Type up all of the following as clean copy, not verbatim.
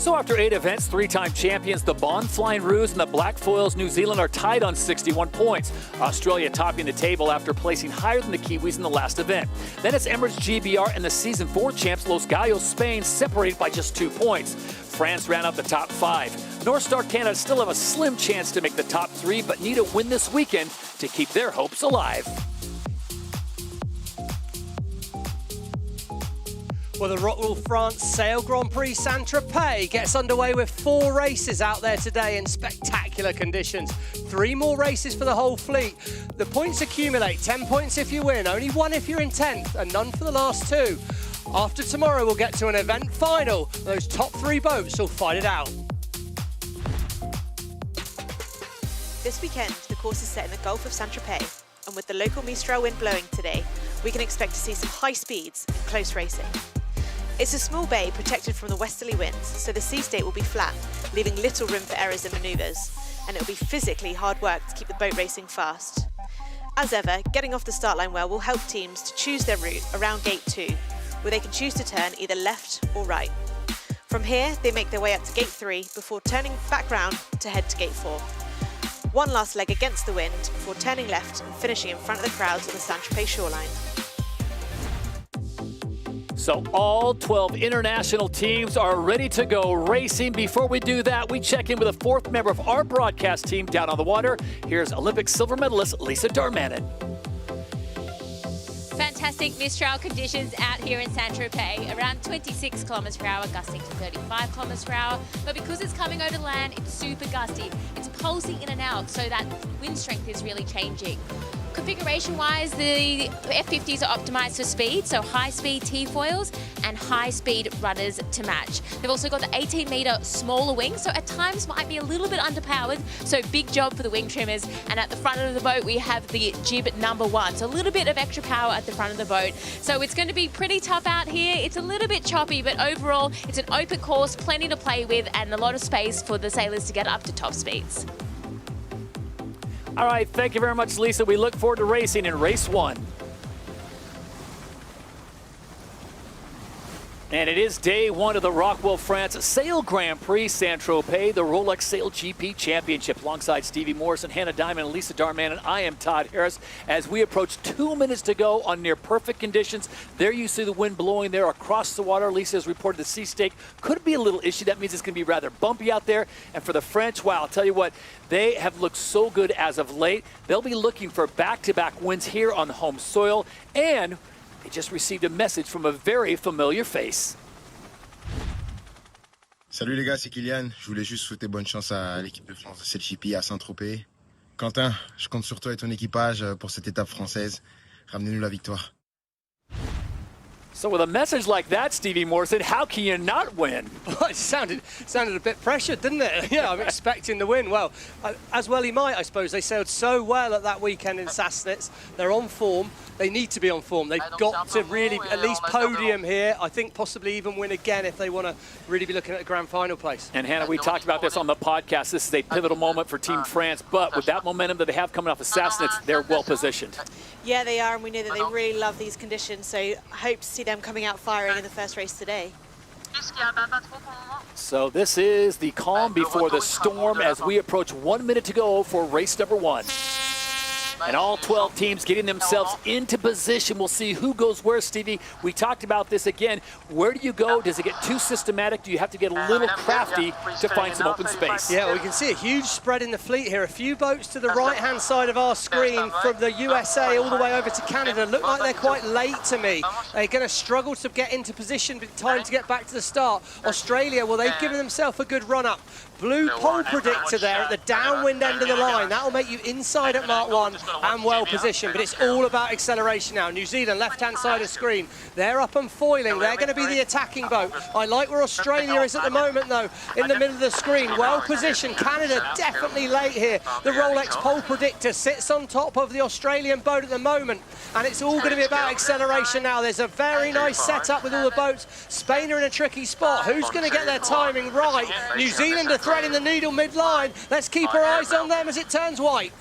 So after 8 events, 3-time champions, the Bond Flying Roos and the Black Foils New Zealand are tied on 61 points. Australia topping the table after placing higher than the Kiwis in the last event. Then it's Emirates GBR and the Season 4 champs Los Gallos Spain separated by just 2 points. France ran out the top 5. North Star Canada still have a slim chance to make the top 3, but need a win this weekend to keep their hopes alive. Well, the ROCKWOOL France Sail Grand Prix Saint-Tropez gets underway with 4 races out there today in spectacular conditions. 3 more races for the whole fleet. The points accumulate, 10 points if you win, only 1 if you're in 10th, and none for the last 2. After tomorrow, we'll get to an event final. Those top 3 boats will fight it out. This weekend, the course is set in the Gulf of Saint-Tropez, and with the local Mistral wind blowing today, we can expect to see some high speeds and close racing. It's a small bay protected from the westerly winds, so the sea state will be flat, leaving little room for errors in manoeuvres, and it will be physically hard work to keep the boat racing fast. As ever, getting off the start line well will help teams to choose their route around Gate 2, where they can choose to turn either left or right. From here, they make their way up to Gate 3 before turning back round to head to Gate 4. One last leg against the wind before turning left and finishing in front of the crowds on the Saint-Tropez shoreline. So all 12 international teams are ready to go racing. Before we do that, we check in with a 4th member of our broadcast team down on the water. Here's Olympic silver medalist Lisa Darmanin. Fantastic Mistral conditions out here in Saint-Tropez, around 26 kilometres per hour, gusting to 35 kilometres per hour. But because it's coming over land, it's super gusty. It's pulsing in and out, so that wind strength is really changing. Configuration-wise, the F50s are optimised for speed, so high-speed T-foils and high-speed rudders to match. They've also got the 18-metre smaller wing, so at times might be a little bit underpowered, so big job for the wing trimmers. And at the front of the boat, we have the jib #1, so a little bit of extra power at the front of the boat. So it's going to be pretty tough out here. It's a little bit choppy, but overall, it's an open course, plenty to play with, and a lot of space for the sailors to get up to top speeds. All right, thank you very much, Lisa. We look forward to racing in race 1. And it is day 1 of the ROCKWOOL France Sail Grand Prix Saint-Tropez, the Rolex SailGP Championship. Alongside Stevie Morrison, Hannah Diamond, and Lisa Darmanin, I am Todd Harris. As we approach 2 minutes to go on near perfect conditions, there you see the wind blowing there across the water. Lisa has reported the sea stake could be a little issue. That means it's going to be rather bumpy out there. And for the French, wow, I'll tell you what, they have looked so good as of late. They'll be looking for back-to-back wins here on the home soil. And they just received a message from a very familiar face. Salut les gars, c'est Kylian. Je voulais juste souhaiter bonne chance à l'équipe de France de SailGP à Saint-Tropez. Quentin, je compte sur toi et ton équipage pour cette étape française. Ramenez-nous la victoire. So with a message like that, Stevie Morrison, how can you not win? Well, it sounded a bit pressured, didn't it? Yeah, I'm expecting the win. Well, as well he might, I suppose. They sailed so well at that weekend in Sassnitz. They're on form. They need to be on form. They've got to really at least podium here. I think possibly even win again if they want to really be looking at a grand final place. And Hannah, we talked about this on the podcast. This is a pivotal moment for Team France, but with that momentum that they have coming off of Sassnitz, they're well positioned. Yeah, they are, and we know that they really love these conditions, so I hope to see them coming out firing in the first race today. So this is the calm before the storm as we approach 1 minute to go for race number 1. And all 12 teams getting themselves into position. We'll see who goes where, Stevie. We talked about this again. Where do you go? Does it get too systematic? Do you have to get a little crafty to find some open space? Yeah, well, we can see a huge spread in the fleet here. A few boats to the right-hand side of our screen from the USA all the way over to Canada. Look like they're quite late to me. They're going to struggle to get into position in time to get back to the start. Australia, well, they've given themselves a good run-up. Blue pole predictor there at the downwind end of the line. That'll make you inside at Mark 1 and well positioned, but it's all about acceleration now. New Zealand, left-hand side of screen. They're up and foiling. They're going to be the attacking boat. I like where Australia is at the moment, though, in the middle of the screen. Well positioned. Canada definitely late here. The Rolex pole predictor sits on top of the Australian boat at the moment, and it's all going to be about acceleration now. There's a very nice setup with all the boats. Spain are in a tricky spot. Who's going to get their timing right? New Zealand are threading the needle mid-line. Let's keep our eyes on them as it turns white.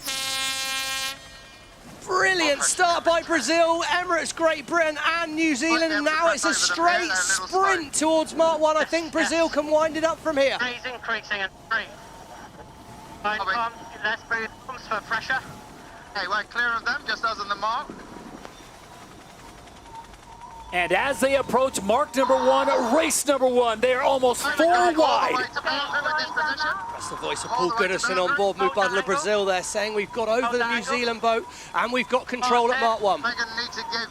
Brilliant start by Brazil, Emirates, Great Britain and New Zealand, and now it's a straight sprint towards Mark 1. I think Brazil can wind it up from here. Increasing and 3. Let's breathe for pressure. Hey, we're clear of them, just as on the mark. And as they approach mark number 1, race number 1, they are almost 4 wide. That's the voice of Paul Goodison on board Mubadala Brazil there, saying we've got over the New Zealand boat and we've got control at Mark 1. We're going to need to give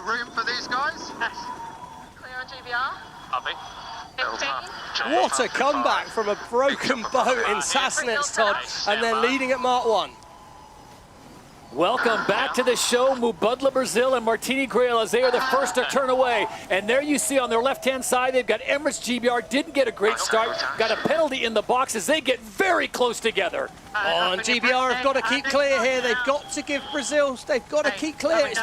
room for these guys. Clear on GBR. Copy. 15. What a comeback from a broken boat in Sassnitz, Todd, and they're leading at Mark 1. Welcome back to the show, Mubadala Brazil and Martini Grail, as they are the first to turn away. And there you see on their left-hand side, they've got Emirates GBR, didn't get a great start, got a penalty in the box as they get very close together. Oh, and GBR have got to keep clear here. They've got to give Brazil, they've got to keep clear. It's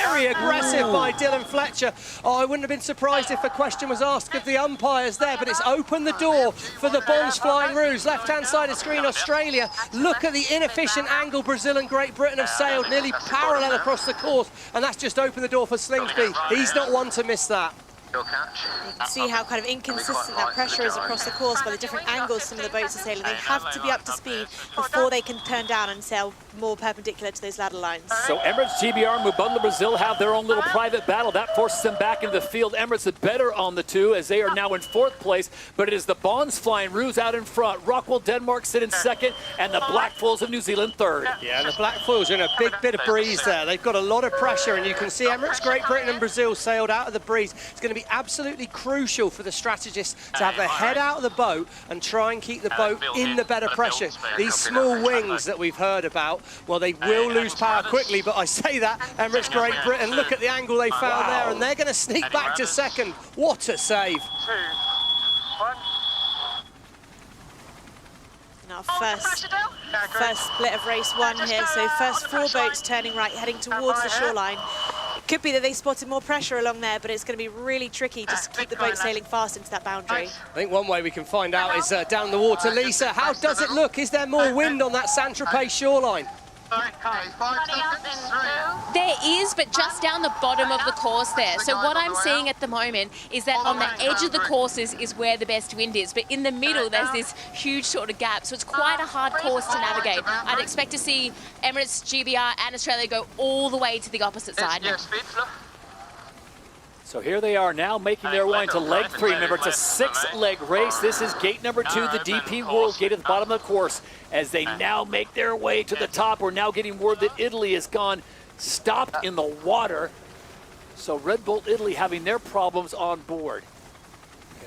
very aggressive by Dylan Fletcher. Oh, I wouldn't have been surprised if a question was asked of the umpires there, but it's opened the door for the Bonds Flying Roos. Left-hand side of screen, Australia. Look at the inefficient angle Brazil and Great Britain have sailed nearly parallel across the course, and that's just opened the door for Slingsby. He's not one to miss that. You can see how kind of inconsistent that pressure is across the course by the different angles some of the boats are sailing. They have to be up to speed before they can turn down and sail more perpendicular to those ladder lines. So Emirates GBR and Mubadala Brazil have their own little private battle. That forces them back into the field. Emirates the better on the two as they are now in 4th place, but it is the Bonds Flying Roos out in front. ROCKWOOL Denmark sit in 2nd, and the Blackfoils of New Zealand 3rd. Yeah, and the Blackfoils are in a big bit of breeze there. They've got a lot of pressure, and you can see Emirates, Great Britain and Brazil sailed out of the breeze. It's going to be absolutely crucial for the strategists to have their head out of the boat and try and keep the boat in the better pressure. These small wings that we've heard about, well, they will lose power quickly, but I say that, Emirates, Great Britain, look at the angle they found there, and they're going to sneak back to 2nd. What a save. 2, 1. Now first split of race 1 here, so first 4 boats turning right, heading towards the shoreline. It could be that they spotted more pressure along there, but it's going to be really tricky just to keep the boat sailing fast into that boundary. I think one way we can find out is down the water. Lisa, how does it look? Is there more wind on that Saint-Tropez shoreline? There is, but just down the bottom of the course there. So what I'm seeing at the moment is that on the edge of the courses is where the best wind is, but in the middle there's this huge sort of gap, so it's quite a hard course to navigate. I'd expect to see Emirates, GBR and Australia go all the way to the opposite side now. So here they are now making their way into leg 3. Remember, it's a 6-leg race. This is gate number 2, the DP World Gate at the bottom of the course. As they now make their way to the top, we're now getting word that Italy has gone stopped in the water. So Red Bull Italy having their problems on board.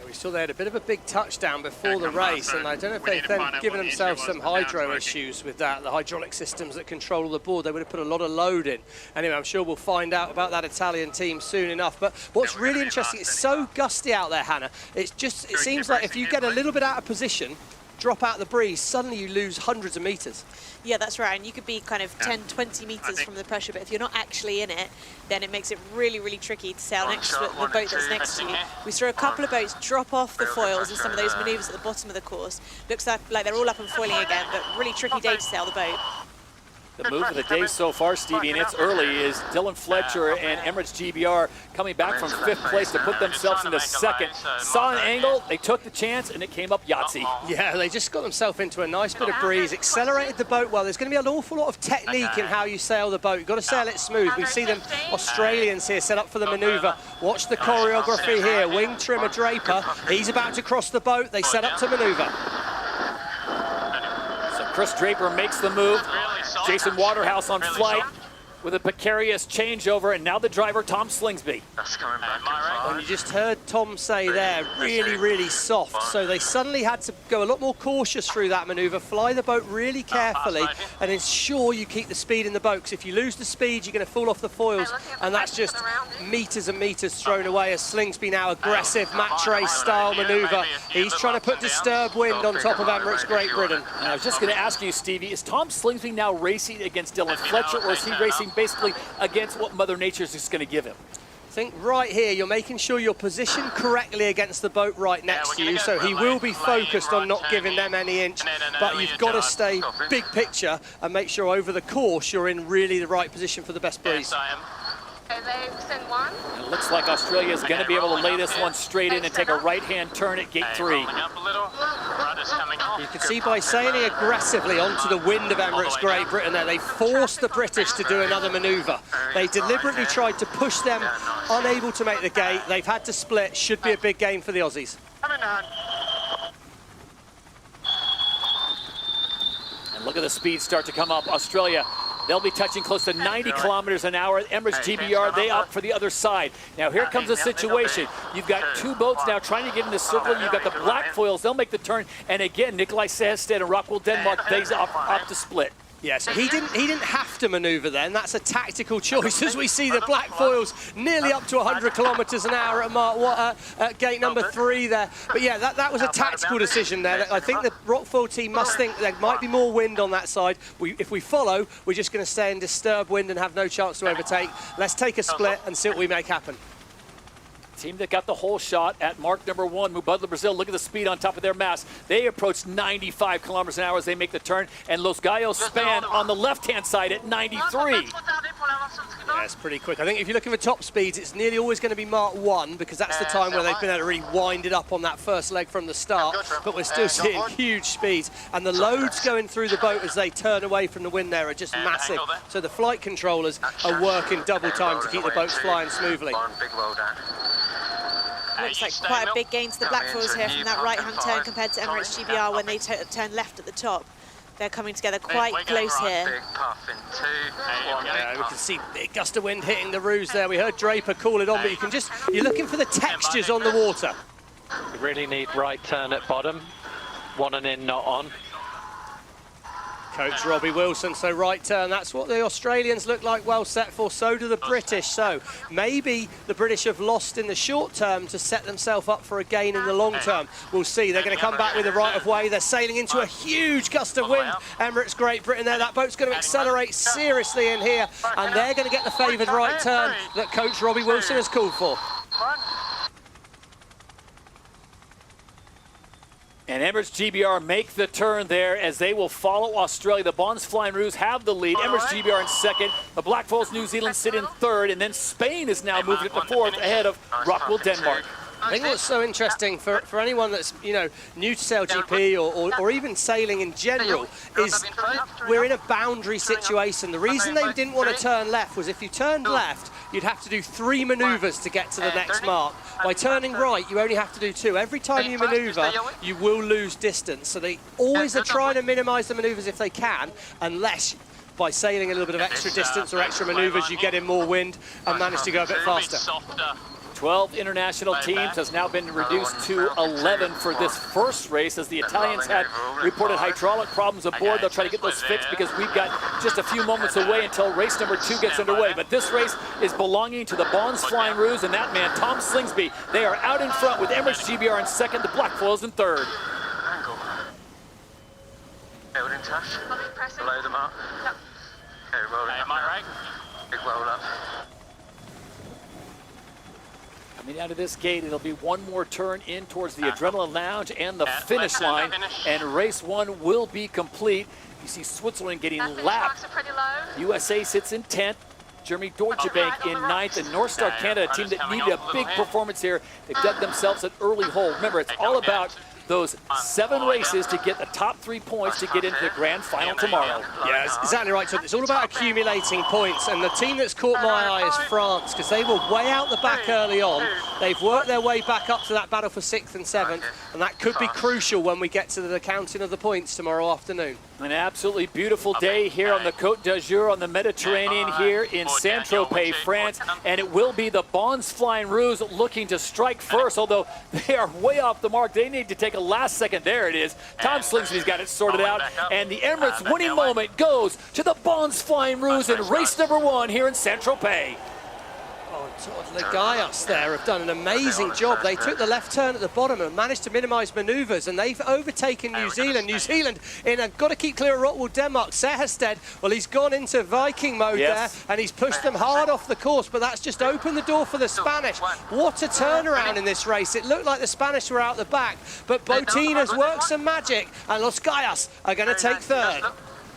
We saw they had a bit of a big touchdown before the race, and I don't know if they've then given themselves some hydro issues with that, the hydraulic systems that control the board. They would have put a lot of load in. Anyway, I'm sure we'll find out about that Italian team soon enough. But what's really interesting, it's so gusty out there, Hannah. It seems like if you get a little bit out of position, drop out the breeze, suddenly you lose hundreds of meters. Yeah, that's right, and you could be kind of 10, 20 meters from the pressure, but if you're not actually in it, then it makes it really, really tricky to sail next to the boat that's next to you. We saw a couple of boats drop off the foils in some of those maneuvers at the bottom of the course. Looks like they're all up and foiling again, but really tricky day to sail the boat. The move of the day so far, Stevie, and it's early, is Dylan Fletcher and Emirates GBR coming back from 5th place to put themselves into 2nd. Saw an angle, they took the chance, and it came up Yahtzee. Yeah, they just got themselves into a nice bit of breeze, accelerated the boat well. There's going to be an awful lot of technique in how you sail the boat. You've got to sail it smooth. We see them Australians here set up for the manoeuvre. Watch the choreography here. Wing trimmer Draper, he's about to cross the boat. They set up to manoeuvre. So Chris Draper makes the move. Jason Waterhouse on flight with a precarious changeover, and now the driver, Tom Slingsby. That's coming back. And you just heard Tom say there, really, really soft. So they suddenly had to go a lot more cautious through that manoeuvre, fly the boat really carefully, and ensure you keep the speed in the boat. Because if you lose the speed, you're going to fall off the foils, and that's just meters and meters thrown away as Slingsby now aggressive match race style manoeuvre. He's trying to put disturbed wind on top of Emirates Great Britain. And I was just going to ask you, Stevie, is Tom Slingsby now racing against Dylan Fletcher, or is he racing basically against what Mother Nature is just going to give him? think right here, you're making sure you're positioned correctly against the boat right next to you, so he will be focused on not giving them any inch, but you've got to stay big picture and make sure over the course you're in really the right position for the best breeze. It looks like Australia is going to be able to lay this one straight in and take a right-hand turn at gate 3. You can see by sailing aggressively onto the wind of Emirates Great Britain there, they forced the British to do another manoeuvre. They deliberately tried to push them, unable to make the gate. They've had to split. Should be a big game for the Aussies. And look at the speed start to come up. Australia, they'll be touching close to 90 kilometers an hour. Emirates GBR, they opt for the other side. Now here comes the situation. You've got two boats now trying to get in the circle. You've got the black foils, they'll make the turn. And again, Nikolaj Sæsted and ROCKWOOL Denmark, they opt to split. Yeah, so he didn't have to manoeuvre then. That's a tactical choice as we see the black foils nearly up to 100 kilometers an hour at gate number 3 there. But yeah, that was a tactical decision there. I think the ROCKWOOL team must think there might be more wind on that side. If we follow, we're just going to stay in disturbed wind and have no chance to overtake. Let's take a split and see what we make happen. Team that got the whole shot at mark number 1, Mubadala Brazil. Look at the speed on top of their mast. They approach 95 kilometers an hour as they make the turn. And Los Gallos span on the left-hand side at 93. Yeah, it's pretty quick. I think if you're looking for top speeds, it's nearly always going to be Mark 1 because that's the time where they've been able to really wind it up on that first leg from the start. But we're still seeing huge speeds. And the loads going through the boat as they turn away from the wind there are just massive. So the flight controllers are working double time to keep the boats flying smoothly. Looks like quite a big gain to the black foils here from that right-hand turn compared to Emirates GBR when they turn left at the top. They're coming together quite close here. Yeah, we can see big gust of wind hitting the ruse there. We heard Draper call it on, but you're looking for the textures on the water. You really need right turn at bottom. One and in, not on. Coach Robbie Wilson, so right turn, that's what the Australians look like well set for, so do the British. So maybe the British have lost in the short term to set themselves up for a gain in the long term. We'll see, they're going to come back with the right of way. They're sailing into a huge gust of wind. Emirates Great Britain there, that boat's going to accelerate seriously in here, and they're going to get the favoured right turn that Coach Robbie Wilson has called for. And Emirates GBR make the turn there as they will follow Australia. The Bonds Flying Roos have the lead. Emirates GBR in second. The Black Foils New Zealand sit in third. And then Spain is now moving to fourth ahead of ROCKWOOL Denmark. I think what's so interesting for anyone that's new to SailGP or even sailing in general is we're in a boundary situation. The reason they didn't want to turn left was if you turned left, you'd have to do 3 manoeuvres to get to the next mark. By turning right, you only have to do 2. Every time you manoeuvre, you will lose distance. So they always are trying to minimise the manoeuvres if they can, unless by sailing a little bit of extra distance or extra manoeuvres, you get in more wind and manage to go a bit faster. 12 international teams has now been reduced to 11 for this first race as the Italians had reported hydraulic problems aboard. They'll try to get those fixed because we've got just a few moments away until race number 2 gets underway. But this race is belonging to the Bonds Flying Roos and that man, Tom Slingsby. They are out in front with Emirates GBR in second, the Black Foils in third. Building touch. Below the mark. Okay, rolling up. Right. Big roll up. Coming out of this gate, it'll be one more turn in towards the Adrenaline Lounge and the finish line, and race 1 will be complete. You see Switzerland getting lapped. USA sits in 10th. Jeremy Deutschebank in 9th, and North Star Canada, a team that needed a big performance here. They dug themselves an early hole. Remember, it's all about those 7 races to get the top 3 points to get into the grand final tomorrow. Yeah, that's exactly right. So it's all about accumulating points, and the team that's caught my eye is France, because they were way out the back early on. They've worked their way back up to that battle for 6th and 7th, and that could be crucial when we get to the counting of the points tomorrow afternoon. An absolutely beautiful day here on the Côte d'Azur on the Mediterranean here in Saint-Tropez, France, and it will be the Bonds Flying Roos looking to strike first, although they are way off the mark. They need to take a last second. There it is. Tom Slingsby's got it sorted out, and the Emirates winning moment goes to the Bonds Flying Roos in race number 1 here in Saint-Tropez. Oh, The guys there have done an amazing job. They took the left turn at the bottom and managed to minimise manoeuvres, and they've overtaken New Zealand. New Zealand in a got to keep clear of ROCKWOOL Denmark. Seherstedt, well, he's gone into Viking mode there, and he's pushed them hard off the course, but that's just opened the door for the Spanish. What a turnaround in this race. It looked like the Spanish were out the back, but Botina's worked some magic, and Los Gallas are going to take third.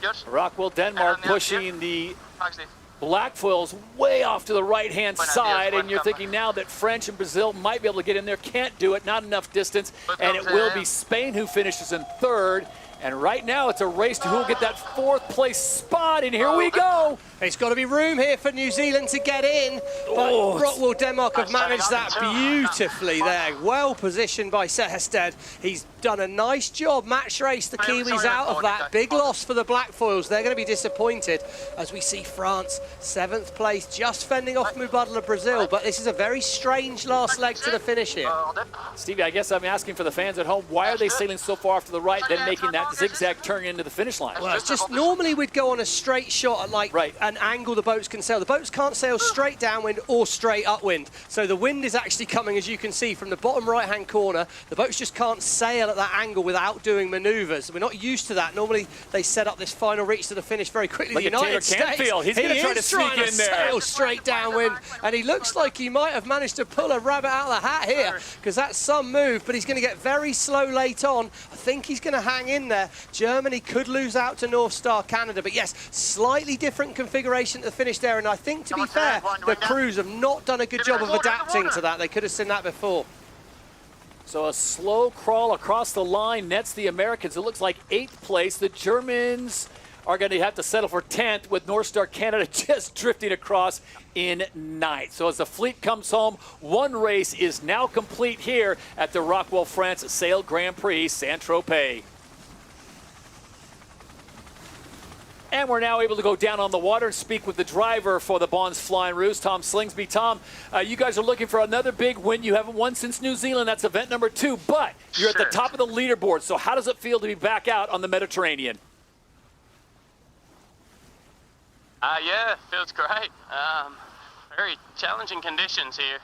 ROCKWOOL Denmark pushing the black foils way off to the right-hand side, and you're thinking now that French and Brazil might be able to get in there. Can't do it, not enough distance, and it will be Spain who finishes in third. And right now it's a race to who will get that fourth place spot, and here we go. It's got to be room here for New Zealand to get in, but ROCKWOOL Denmark have managed that beautifully there. Well positioned by Seherstedt. He's done a nice job. Match race the Kiwis out of that. Big loss for the black foils. They're going to be disappointed as we see France 7th place, just fending off Mubadala Brazil. But this is a very strange last leg to the finish here. Stevie, I guess I'm asking for the fans at home, why are they sailing so far off to the right, then making that zigzag turn into the finish line? Well, it's just normally we'd go on a straight shot at like an angle the boats can sail. The boats can't sail straight downwind or straight upwind. So the wind is actually coming, as you can see, from the bottom right-hand corner. The boats just can't sail at that angle without doing manoeuvres. We're not used to that. Normally they set up this final reach to the finish very quickly. Look the United at Taylor States, Canfield. He's going to try to sneak in there. Sail straight downwind, and he looks like he might have managed to pull a rabbit out of the hat here, because that's some move, but he's going to get very slow late on. I think he's going to hang in there. Germany could lose out to North Star Canada, but yes, slightly different configuration to the finish there, and I think, to be fair, the crews have not done a good job of adapting to that. They could have seen that before. So a slow crawl across the line nets the Americans. It looks like 8th place. The Germans are going to have to settle for 10th, with North Star Canada just drifting across in 9th. So as the fleet comes home, one race is now complete here at the ROCKWOOL France Sail Grand Prix Saint-Tropez. And we're now able to go down on the water and speak with the driver for the Bonds Flying Roos, Tom Slingsby. Tom, you guys are looking for another big win. You haven't won since New Zealand. That's event number 2, but you're at the top of the leaderboard. So how does it feel to be back out on the Mediterranean? Yeah, it feels great. Very challenging conditions here,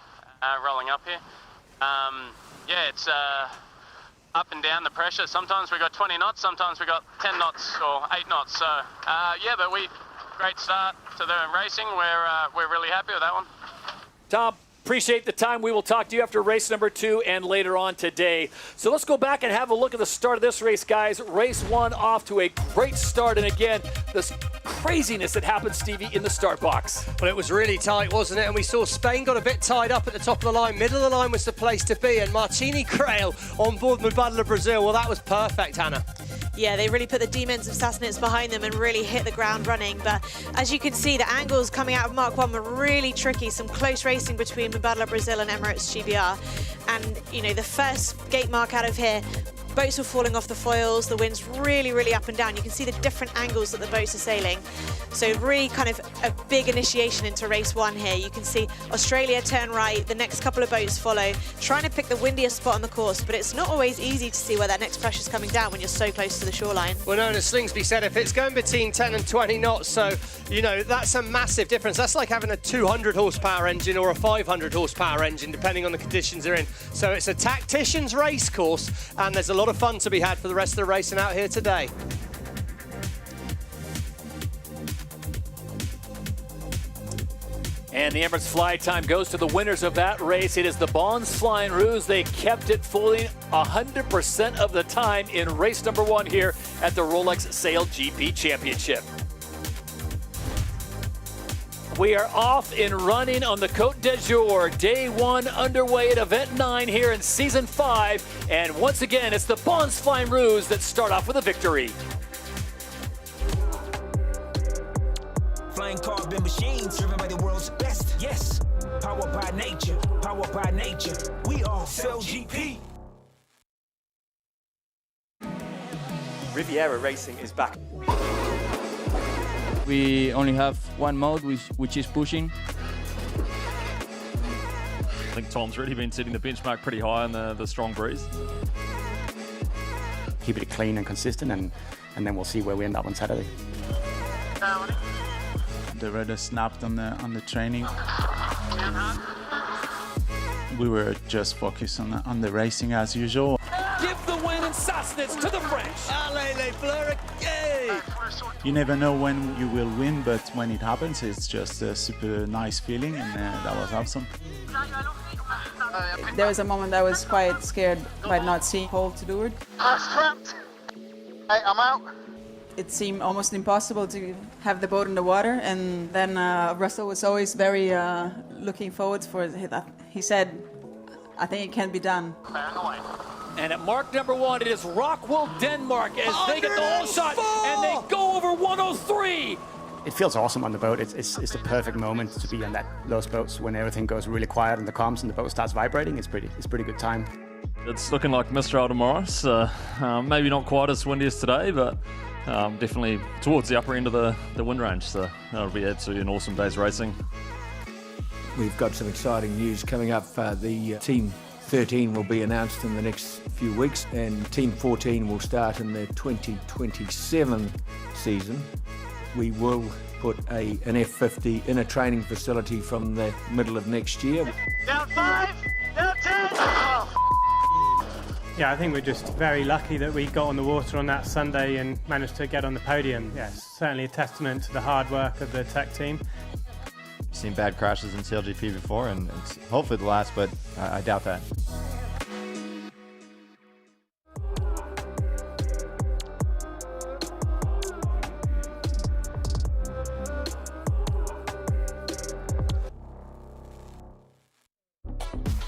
rolling up here. Yeah, it's up and down the pressure. Sometimes we got 20 knots, sometimes we got 10 knots or 8 knots. So yeah, but great start to the racing. We're really happy with that one. Tom, appreciate the time. We will talk to you after race number 2 and later on today. So let's go back and have a look at the start of this race, guys. Race 1 off to a great start, and again, this craziness that happened, Stevie, in the start box. Well, it was really tight, wasn't it? And we saw Spain got a bit tied up at the top of the line. Middle of the line was the place to be, and Martini Crail on board Mubadala Brazil. Well, that was perfect, Hannah. Yeah, they really put the demons of Sassanids behind them and really hit the ground running. But as you can see, the angles coming out of Mark 1 were really tricky. Some close racing between Mubadala Brazil and Emirates GBR. And, you know, the first gate mark out of here, boats were falling off the foils. The wind's really, really up and down. You can see the different angles that the boats are sailing. So really kind of a big initiation into race 1 here. You can see Australia turn right, the next couple of boats follow, trying to pick the windiest spot on the course, but it's not always easy to see where that next pressure's coming down when you're so close to the shoreline. Well, known as Slingsby said, if it's going between 10 and 20 knots, so, you know, that's a massive difference. That's like having a 200 horsepower engine or a 500 horsepower engine, depending on the conditions they're in. So it's a tactician's race course, and there's a lot of fun to be had for the rest of the racing out here today. And the Emirates fly time goes to the winners of that race. It is the Bonds Flying Roos. They kept it fully 100% of the time in race number 1 here at the Rolex SailGP Championship. We are off and running on the Côte d'Azur. Day 1 underway at event 9 here in season 5. And once again, it's the Bonds Flying Roos that start off with a victory. Flying carbon machines driven by the world's best. Yes, powered by nature, powered by nature. We are SailGP. Riviera Racing is back. We only have one mode, which is pushing. I think Tom's really been setting the benchmark pretty high on the strong breeze. Keep it clean and consistent, and then we'll see where we end up on Saturday. The rudder snapped on the training. We were just focused on the racing as usual. Give the win in Sassnitz to the French. Allez les Fleurs, yay! You never know when you will win, but when it happens, it's just a super nice feeling, and that was awesome. There was a moment I was quite scared by not seeing Paul to do it. Strapped. Hey, I'm out. It seemed almost impossible to have the boat in the water, and then Russell was always very looking forward for it. He said, I think it can be done. And at mark number 1, it is ROCKWOOL, Denmark, as they get the whole shot, and they go over 103. It feels awesome on the boat. It's the perfect moment to be on those boats when everything goes really quiet on the comms and the boat starts vibrating. It's pretty good time. It's looking like Mistral tomorrow, so maybe not quite as windy as today, but definitely towards the upper end of the wind range, so that'll be absolutely an awesome day's racing. We've got some exciting news coming up. The Team 13 will be announced in the next few weeks, and Team 14 will start in the 2027 season. We will put an F50 in a training facility from the middle of next year. Down 5, down 10. Yeah, I think we're just very lucky that we got on the water on that Sunday and managed to get on the podium. Yeah, it's certainly a testament to the hard work of the tech team. I've seen bad crashes in SailGP before, and it's hopefully the last, but I doubt that.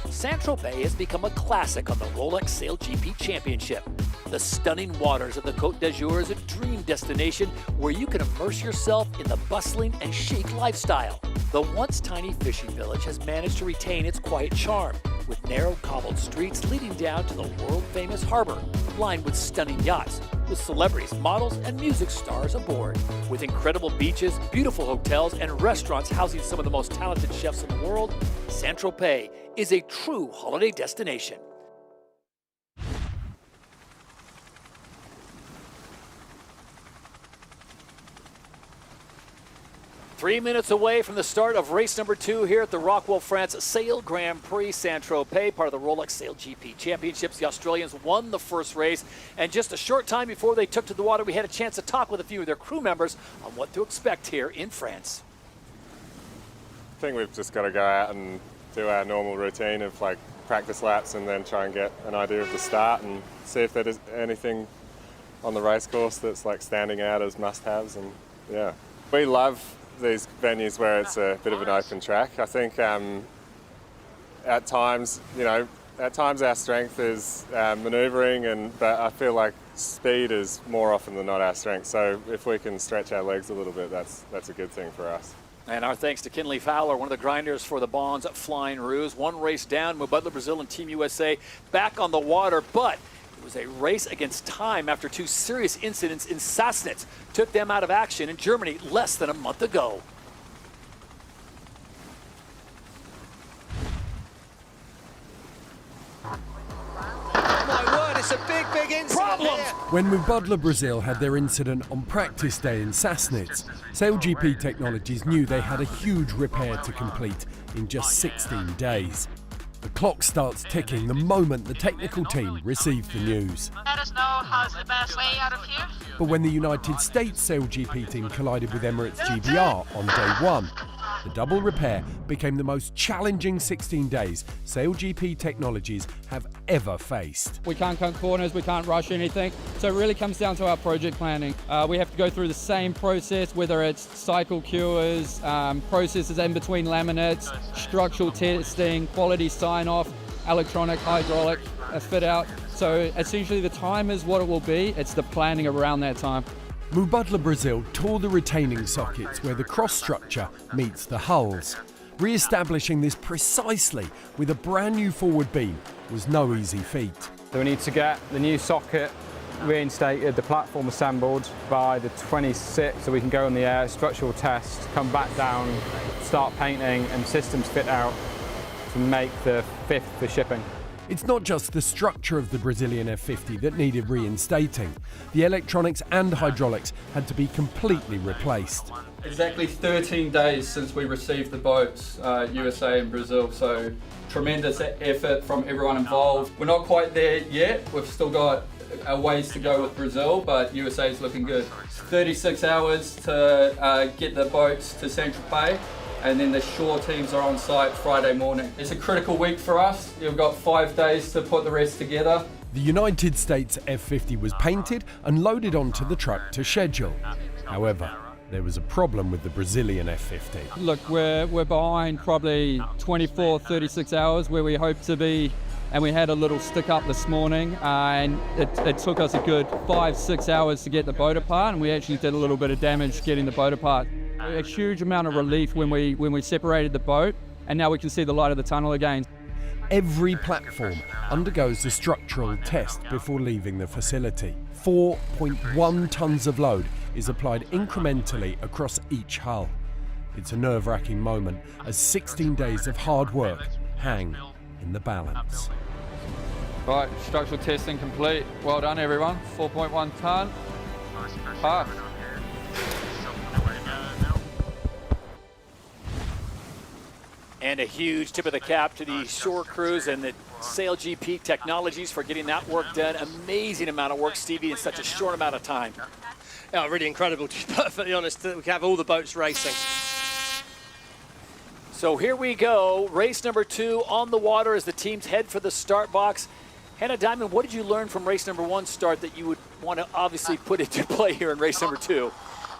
Saint-Tropez has become a classic on the Rolex SailGP Championship. The stunning waters of the Côte d'Azur is a dream destination where you can immerse yourself in the bustling and chic lifestyle. The once tiny fishing village has managed to retain its quiet charm, with narrow cobbled streets leading down to the world-famous harbor, lined with stunning yachts, with celebrities, models, and music stars aboard. With incredible beaches, beautiful hotels, and restaurants housing some of the most talented chefs in the world, Saint-Tropez is a true holiday destination. Three minutes away from the start of race number 2 here at the ROCKWOOL France Sail Grand Prix Saint-Tropez, part of the Rolex SailGP Championships. The Australians won the first race, and just a short time before they took to the water, we had a chance to talk with a few of their crew members on what to expect here in France. I think we've just got to go out and do our normal routine of like practice laps and then try and get an idea of the start and see if there is anything on the race course that's like standing out as must-haves. And yeah, we love these venues where it's a bit of an open track. I think at times our strength is manoeuvring, but I feel like speed is more often than not our strength. So if we can stretch our legs a little bit, that's a good thing for us. And our thanks to Kinley Fowler, one of the grinders for the Bonds Flying Roos. One race down, Mubadala Brazil and Team USA back on the water, but it was a race against time after 2 serious incidents in Sassnitz took them out of action in Germany less than a month ago. It's a big incident. Problems. When Mubadala Brazil had their incident on practice day in Sassnitz, SailGP Technologies knew they had a huge repair to complete in just 16 days. The clock starts ticking the moment the technical team received the news. Let us know how's the best way out of here. But when the United States SailGP team collided with Emirates GBR on day 1, the double repair became the most challenging 16 days SailGP Technologies have ever faced. We can't cut corners, we can't rush anything, so it really comes down to our project planning. We have to go through the same process, whether it's cycle cures, processes in between laminates, structural testing, quality sign-off, electronic, hydraulic, fit-out. So essentially the time is what it will be, it's the planning around that time. Mubadala Brazil tore the retaining sockets where the cross structure meets the hulls. Re-establishing this precisely with a brand new forward beam was no easy feat. So we need to get the new socket reinstated, the platform assembled by the 26th so we can go in the air, structural test, come back down, start painting and systems fit out to make the 5th for shipping. It's not just the structure of the Brazilian F50 that needed reinstating. The electronics and hydraulics had to be completely replaced. Exactly 13 days since we received the boats, USA and Brazil, so tremendous effort from everyone involved. We're not quite there yet. We've still got a ways to go with Brazil, but USA is looking good. 36 hours to get the boats to Saint-Tropez, and then the shore teams are on site Friday morning. It's a critical week for us. You've got 5 days to put the rest together. The United States F50 was painted and loaded onto the truck to schedule. However, there was a problem with the Brazilian F50. Look, we're behind probably 24, 36 hours where we hope to be, and we had a little stick up this morning, and it took us a good 5-6 hours to get the boat apart, and we actually did a little bit of damage getting the boat apart. A huge amount of relief when we separated the boat, and now we can see the light of the tunnel again. Every platform undergoes a structural test before leaving the facility. 4.1 tons of load is applied incrementally across each hull. It's a nerve-wracking moment as 16 days of hard work hang in the balance. Right, structural testing complete. Well done, everyone. 4.1 tonne. Passed. And a huge tip of the cap to the shore crews and the SailGP Technologies for getting that work done. Amazing amount of work, Stevie, in such a short amount of time. Yeah, really incredible, to be perfectly honest, that we can have all the boats racing. So here we go, race number 2 on the water as the teams head for the start box. Hannah Diamond, what did you learn from race number 1 start that you would want to obviously put into play here in race number 2?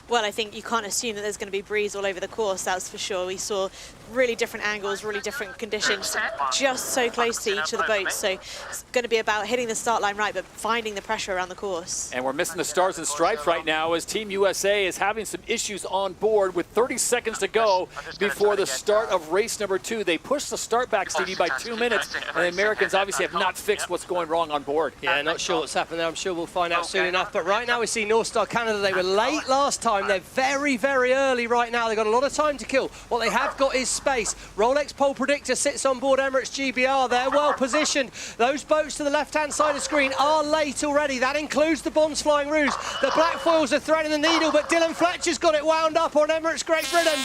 Well, I think you can't assume that there's going to be breeze all over the course, that's for sure. We saw really different angles, really different conditions, just so close to each of the boats. So it's going to be about hitting the start line right, but finding the pressure around the course. And we're missing the stars and stripes right now as Team USA is having some issues on board with 30 seconds to go before the start of race number 2. They pushed the start back, Stevie, by 2 minutes, and the Americans obviously have not fixed what's going wrong on board. Yeah, not sure what's happened there. I'm sure we'll find out soon enough. But right now we see North Star Canada. They were late last time. They're very, very early right now. They've got a lot of time to kill. What they have got is space. Rolex Pole Predictor sits on board Emirates GBR. They're well positioned. Those boats to the left-hand side of the screen are late already. That includes the Bonds Flying Ruse. The Black Foils are threading the needle, but Dylan Fletcher's got it wound up on Emirates Great Britain.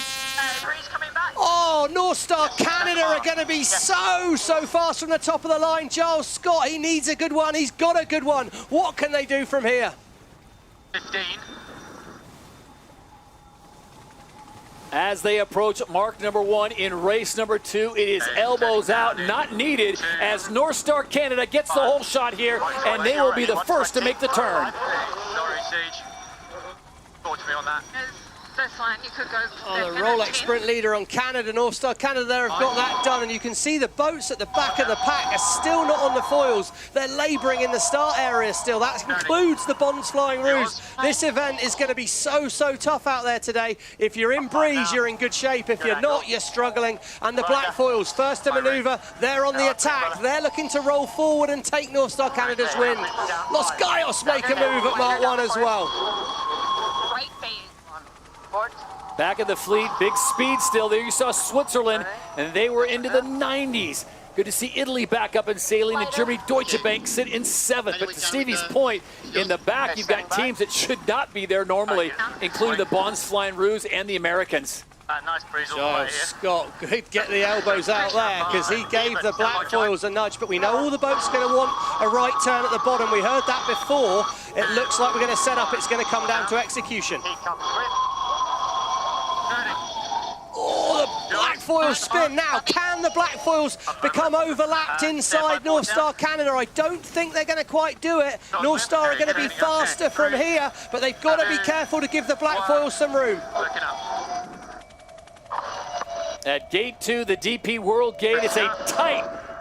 Oh, North Star Canada are going to be so fast from the top of the line. Giles Scott, he needs a good one. He's got a good one. What can they do from here? 15. As they approach mark number 1 in race number 2, it is elbows out, not needed, as North Star Canada gets the whole shot here, and they will be the first to make the turn. Sorry, Siege. Talk to me on that. That's fine, you could go. Oh, the Rolex sprint leader on Canada, North Star Canada there have got that done, and you can see the boats at the back of the pack are still not on the foils. They're labouring in the start area still. That includes the Bonds Flying Ruse. This event is going to be so tough out there today. If you're in breeze, you're in good shape. If you're not, you're struggling. And the Black Foils, first to manoeuvre, they're on the attack. They're looking to roll forward and take North Star Canada's wind. Los Gallos make a move at Mark 1 as well. Back of the fleet, big speed still. There you saw Switzerland, and they were into the 90s. Good to see Italy back up and sailing, and Germany Deutsche Bank sit in 7th. But to Stevie's point, in the back, you've got teams that should not be there normally, including the Bonds Flying Ruse and the Americans. Nice breeze all the way here. Scott could get the elbows out there because he gave the Black Foils a nudge, but we know all the boats are going to want a right turn at the bottom. We heard that before. It looks like we're going to set up. It's going to come down to execution. Oh, the Black Foils spin. Now, can the Black Foils become overlapped inside North Star Canada? I don't think they're going to quite do it. North Star are going to be faster from here, but they've got to be careful to give the Black Foils some room. At gate 2, the DP World Gate, it's a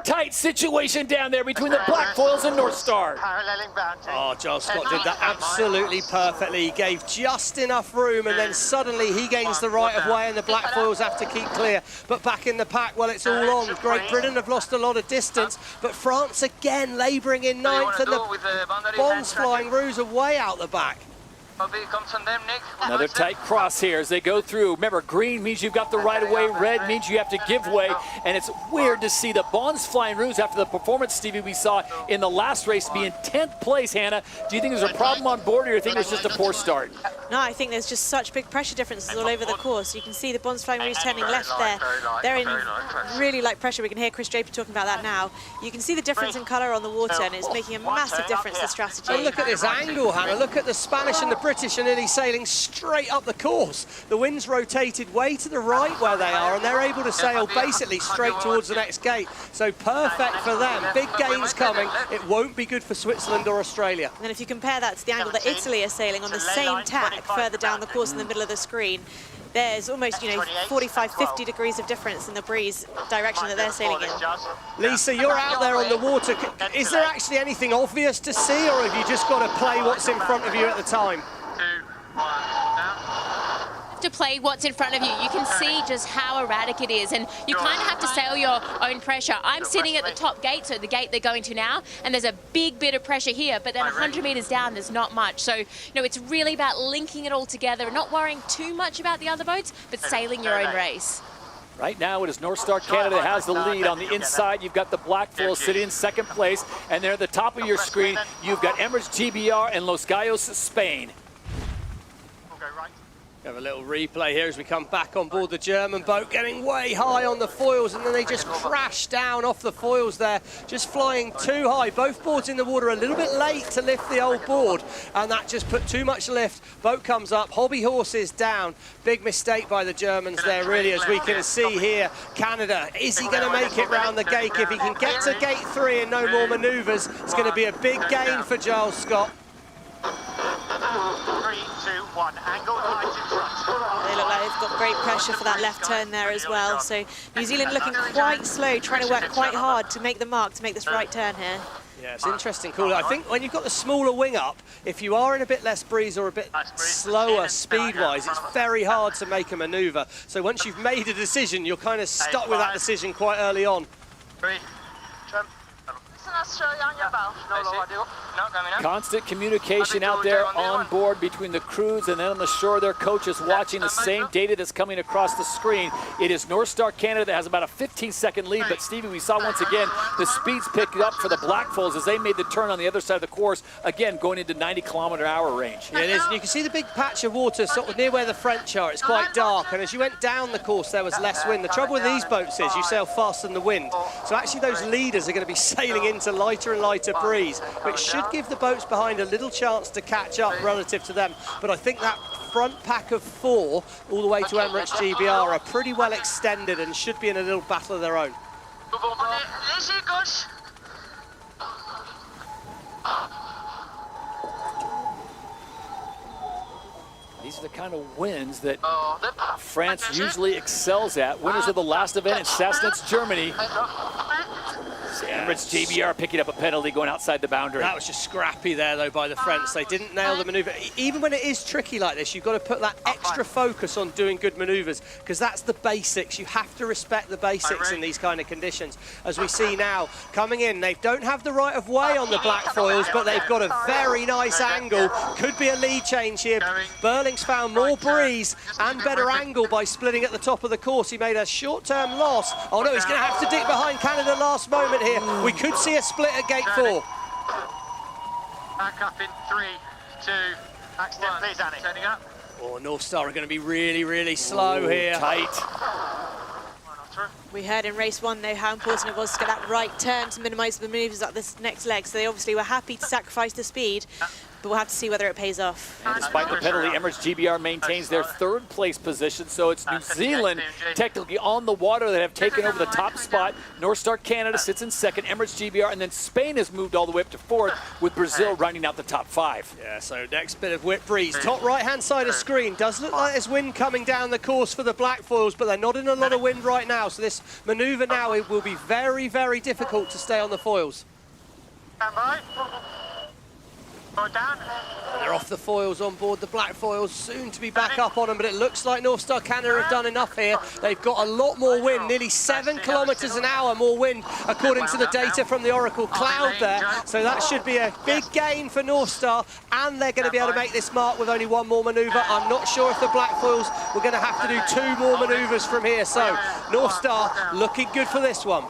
tight situation down there between the Black Foils and North Star. Oh, Giles Scott did that absolutely perfectly. He gave just enough room, and then suddenly he gains the right of way, and the Black Foils have to keep clear. But back in the pack, well, it's all on. Great Britain have lost a lot of distance, but France again labouring in 9th, and the Bonds Flying Ruse are way out the back. Another tight cross here as they go through. Remember, green means you've got the right of way, red means you have to give way, and it's weird to see the Bonds Flying Roos after the performance, Stevie, we saw in the last race be in 10th place. Hannah, do you think there's a problem on board, or do you think it was just a poor start? No, I think there's just such big pressure differences all over the course. You can see the Bonds Flying Roos turning left there. They're in really light pressure. We can hear Chris Draper talking about that now. You can see the difference in colour on the water, and it's making a massive difference to strategy. And look at this angle, Hannah. Look at the Spanish and the British are nearly sailing straight up the course. The wind's rotated way to the right where they are, and they're able to sail basically straight towards the next gate. So perfect for them. Big gains coming. It won't be good for Switzerland or Australia. And then if you compare that to the angle that Italy are sailing on the same tack further down the course in the middle of the screen, there's almost, 45, 50 degrees of difference in the breeze direction that they're sailing in. Lisa, you're out there on the water. Is there actually anything obvious to see, or have you just got to play what's in front of you at the time? To play what's in front of you. You can see just how erratic it is, and you kind of have to sail your own pressure. I'm sitting at the top gate, so the gate they're going to now, and there's a big bit of pressure here, but then 100 meters down there's not much. So it's really about linking it all together and not worrying too much about the other boats, but sailing your own race. Right now it is North Star Canada that has the lead. On the inside, you've got the Black Foils sitting in second place, and there at the top of your screen, you've got Emirates GBR and Los Gallos, Spain. We have a little replay here as we come back on board the German boat, getting way high on the foils, and then they just crash down off the foils there, just flying too high. Both boards in the water a little bit late to lift the old board, and that just put too much lift. Boat comes up, hobby horses down. Big mistake by the Germans there, really, as we can see here. Canada, is he going to make it round the gate? If he can get to gate 3 and no more manoeuvres, it's going to be a big gain for Giles Scott. 3, 2, 1, angle right in front. They look like they've got great pressure for that left turn there as well. So New Zealand looking quite slow, trying to work quite hard to make the mark, to make this right turn here. Yeah, it's interesting, cool. I think when you've got the smaller wing up, if you are in a bit less breeze or a bit slower speed-wise, it's very hard to make a manoeuvre. So once you've made a decision, you're kind of stuck with that decision quite early on. Constant communication out there on board between the crews and then on the shore, their coaches watching the same data that's coming across the screen. It is North Star Canada that has about a 15-second lead, but Stevie, we saw once again the speeds picked up for the Black Foils as they made the turn on the other side of the course, again going into 90-kilometer-hour range. Yeah, it is. And you can see the big patch of water sort of near where the French are. It's quite dark, and as you went down the course, there was less wind. The trouble with these boats is you sail faster than the wind. So actually those leaders are going to be sailing into lighter and lighter breeze, which should give the boats behind a little chance to catch up relative to them. But I think that front pack of 4 all the way to Emirates GBR are pretty well extended and should be in a little battle of their own. These are the kind of wins that France usually excels at. Winners of the last event in Sassnitz, Germany. Emirates GBR picking up a penalty going outside the boundary. That was just scrappy there, though, by the French. They didn't nail the manoeuvre. Even when it is tricky like this, you've got to put that extra focus on doing good manoeuvres, because that's the basics. You have to respect the basics in these kind of conditions. As we see now, coming in, they don't have the right of way on the Black Foils, but they've got a very nice angle. Could be a lead change here. Burling's found more breeze and better angle by splitting at the top of the course. He made a short-term loss. Oh no, he's going to have to dig behind Canada last moment here. We could see a split at gate 4. Back up in 3, 2, back step please, Annie. Turning up. Oh, North Star are going to be really, really slow here. Tight. We heard in race 1, though, how important it was to get that right turn to minimise the manoeuvres at this next leg. So they obviously were happy to sacrifice the speed, but we'll have to see whether it pays off. And despite the penalty, Emirates GBR maintains their 3rd place position, so it's New Zealand technically on the water that have taken over the top spot. North Star Canada sits in 2nd, Emirates GBR, and then Spain has moved all the way up to 4th, with Brazil rounding out the top 5. Yeah, so next bit of whip breeze. Top right-hand side of screen. Does look like there's wind coming down the course for the Black Foils, but they're not in a lot of wind right now, so this manoeuvre now, it will be very, very difficult to stay on the foils. Stand by. They're off the foils on board the black foils, soon to be back up on them, but it looks like North Star Canada have done enough here. They've got a lot more wind, nearly 7 kilometres an hour more wind, according to the data from the Oracle Cloud there. So that should be a big gain for North Star, and they're going to be able to make this mark with only one more manoeuvre. I'm not sure if the black foils were going to have to do 2 more manoeuvres from here. So North Star looking good for this one.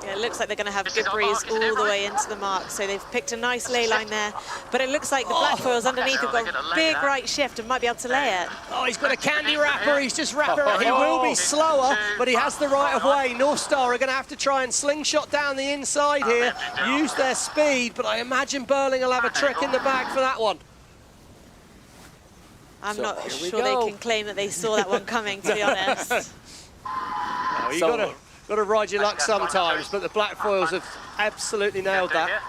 Yeah, it looks like they're going to have a good breeze all the way into the mark, so they've picked a nice ley line there, but it looks like the black foils underneath have got a big right shift and might be able to lay it. Oh, he's got a candy wrapper, he's just wrapping it. He will be slower, but he has the right of way. North Star are going to have to try and slingshot down the inside here, use their speed, but I imagine Burling will have a trick in the bag for that one. I'm not sure they can claim that they saw that one coming, to be honest. No, you've got to ride your luck sometimes, but the black foils have absolutely nailed that.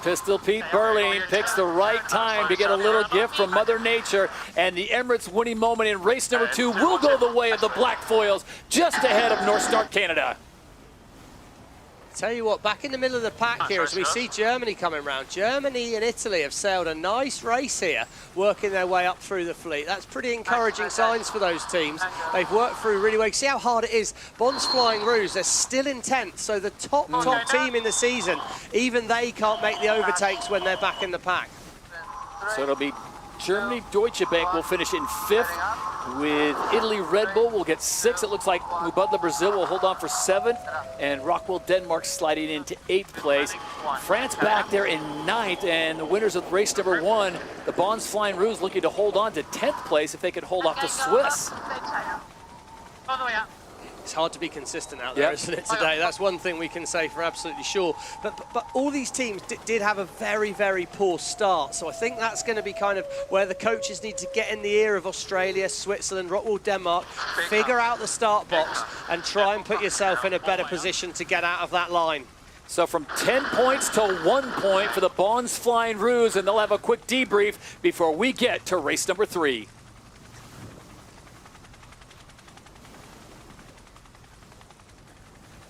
Pistol Pete Burling picks the right time to get a little gift from Mother Nature, and the Emirates winning moment in race number 2 will go the way of the black foils, just ahead of North Star Canada. Tell you what, back in the middle of the pack here as we see Germany coming round. Germany and Italy have sailed a nice race here, working their way up through the fleet. That's pretty encouraging signs for those teams. They've worked through really well. See how hard it is. Bond's Flying Rouge, they're still in 10th, so the top team in the season, even they can't make the overtakes when they're back in the pack. So it'll be Germany, Deutsche Bank will finish in 5th. With Italy, Red Bull will get 6th. It looks like Mubadala Brazil will hold on for 7th. And ROCKWOOL Denmark sliding into 8th place. France back there in 9th. And the winners of race number 1, the Bond's Flying Rouge, looking to hold on to 10th place if they could hold off the Swiss. All the way up. It's hard to be consistent out there, isn't it, today? That's one thing we can say for absolutely sure. But all these teams did have a very, very poor start. So I think that's going to be kind of where the coaches need to get in the ear of Australia, Switzerland, ROCKWOOL Denmark, figure out the start box and try and put yourself in a better position to get out of that line. So from 10 points to 1 point for the Bond's Flying Rouge, and they'll have a quick debrief before we get to race number 3.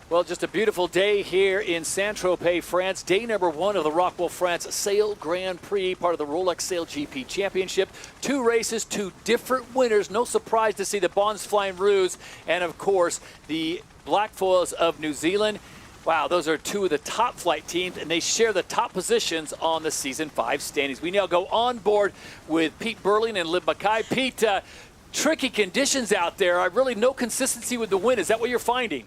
Well, just a beautiful day here in Saint-Tropez, France. Day number 1 of the ROCKWOOL France Sail Grand Prix, part of the Rolex SailGP Championship. 2 races, 2 different winners. No surprise to see the Bond's Flying Rouge and, of course, the Black Foils of New Zealand. Wow, those are 2 of the top flight teams, and they share the top positions on the Season 5 standings. We now go on board with Pete Burling and Liv Mackay. Pete, tricky conditions out there. Really no consistency with the wind. Is that what you're finding?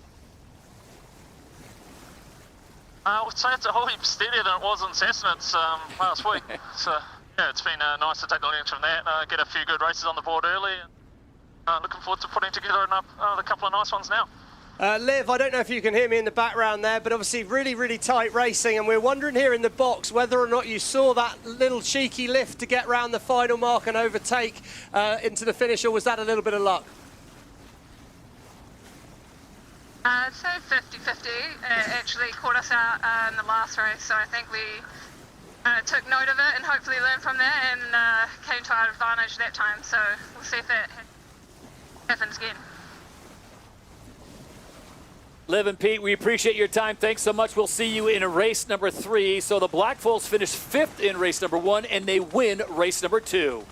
I would say it's a whole heap steadier than it was in Sassnitz last week. So, yeah, it's been nice to take the learnings from that, get a few good races on the board early. Looking forward to putting together a couple of nice ones now. Liv, I don't know if you can hear me in the background there, but obviously really, really tight racing, and we're wondering here in the box whether or not you saw that little cheeky lift to get round the final mark and overtake into the finish, or was that a little bit of luck? I'd say 50-50. Actually caught us out in the last race, so I think we took note of it and hopefully learned from that and came to our advantage that time. So we'll see if that happens again. Liv and Pete, we appreciate your time. Thanks so much. We'll see you in race number 3. So the Black Foils finish 5th in race number 1, and they win race number 2.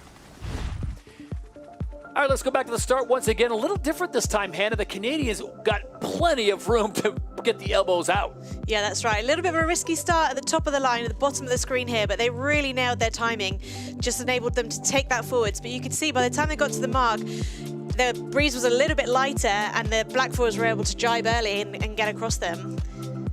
All right, let's go back to the start once again. A little different this time, Hannah. The Canadians got plenty of room to get the elbows out. Yeah, that's right. A little bit of a risky start at the top of the line, at the bottom of the screen here, but they really nailed their timing, just enabled them to take that forwards. But you could see by the time they got to the mark, the breeze was a little bit lighter, and the Black Foils were able to jibe early and get across them.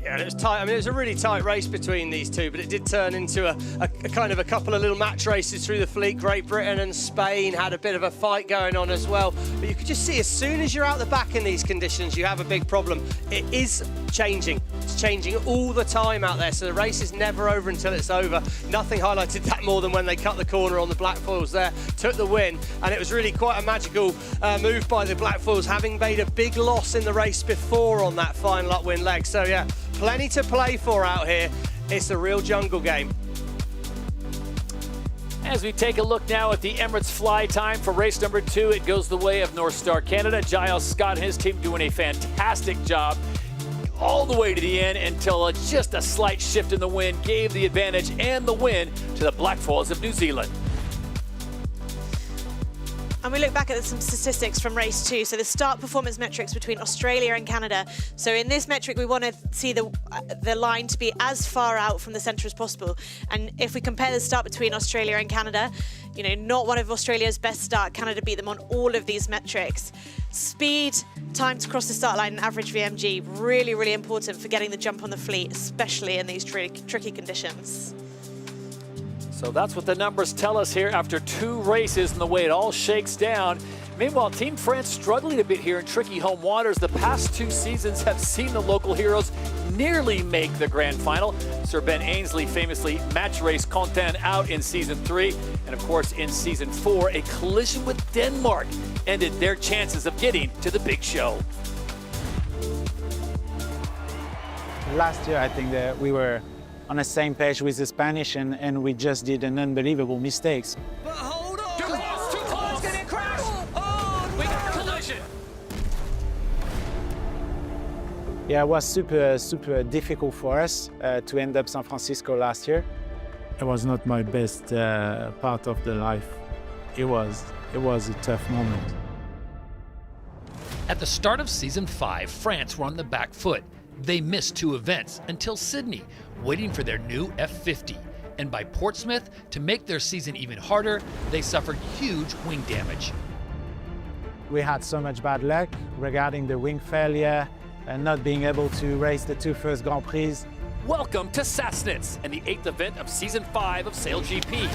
Yeah, it was tight. I mean, it was a really tight race between these two, but it did turn into a kind of a couple of little match races through the fleet. Great Britain and Spain had a bit of a fight going on as well. But you could just see as soon as you're out the back in these conditions, you have a big problem. It is changing. It's changing all the time out there, so the race is never over until it's over. Nothing highlighted that more than when they cut the corner on the Black Foils there, took the win, and it was really quite a magical move by the Black Foils, having made a big loss in the race before on that final upwind leg. So yeah, plenty to play for out here. It's a real jungle game. As we take a look now at the Emirates fly time for race number 2, it goes the way of North Star Canada. Giles Scott and his team doing a fantastic job all the way to the end until just a slight shift in the wind gave the advantage and the win to the Blackfoils of New Zealand. And we look back at some statistics from race 2. So the start performance metrics between Australia and Canada. So in this metric, we want to see the line to be as far out from the centre as possible. And if we compare the start between Australia and Canada, you know, not one of Australia's best start. Canada beat them on all of these metrics. Speed, time to cross the start line, and average VMG, really, really important for getting the jump on the fleet, especially in these tricky conditions. So that's what the numbers tell us here after 2 races and the way it all shakes down. Meanwhile, Team France struggling a bit here in tricky home waters. The past 2 seasons have seen the local heroes nearly make the grand final. Sir Ben Ainsley famously match race Contin out in season 3. And of course, in season 4, a collision with Denmark ended their chances of getting to the big show. Last year, I think that we were on the same page with the Spanish, and we just did an unbelievable mistakes. But hold on! Too close! It's gonna crash! Oh, we got a collision! Yeah, it was super difficult for us to end up San Francisco last year. It was not my best part of the life. It was a tough moment. At the start of season 5, France were on the back foot. They missed 2 events until Sydney, waiting for their new F50. And by Portsmouth, to make their season even harder, they suffered huge wing damage. We had so much bad luck regarding the wing failure and not being able to race the 2 first Grand Prix. Welcome to Sassnitz and the 8th event of season 5 of SailGP.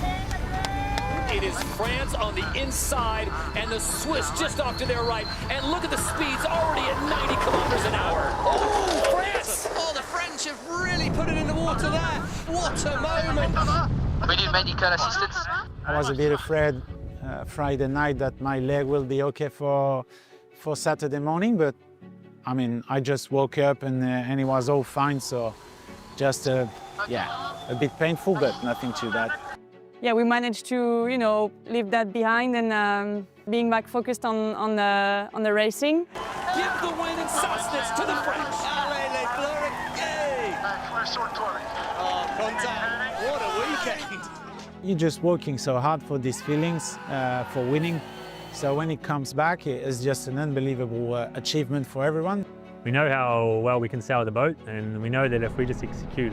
It is France on the inside and the Swiss just off to their right. And look at the speeds already at 90 kilometers an hour. Oh, France! Oh, the French have really put it in the water there. What a moment. We need medical assistance. I was a bit afraid Friday night that my leg will be okay for Saturday morning, but I mean, I just woke up and it was all fine. So just, yeah, a bit painful, but nothing too bad. Yeah, we managed to, you know, leave that behind and being back focused on the racing. Give the win in Sassnitz to the French. Allez, les Bleus, yay! Oh, Contin, what a weekend. You're just working so hard for these feelings, for winning. So when it comes back, it's just an unbelievable achievement for everyone. We know how well we can sail the boat, and we know that if we just execute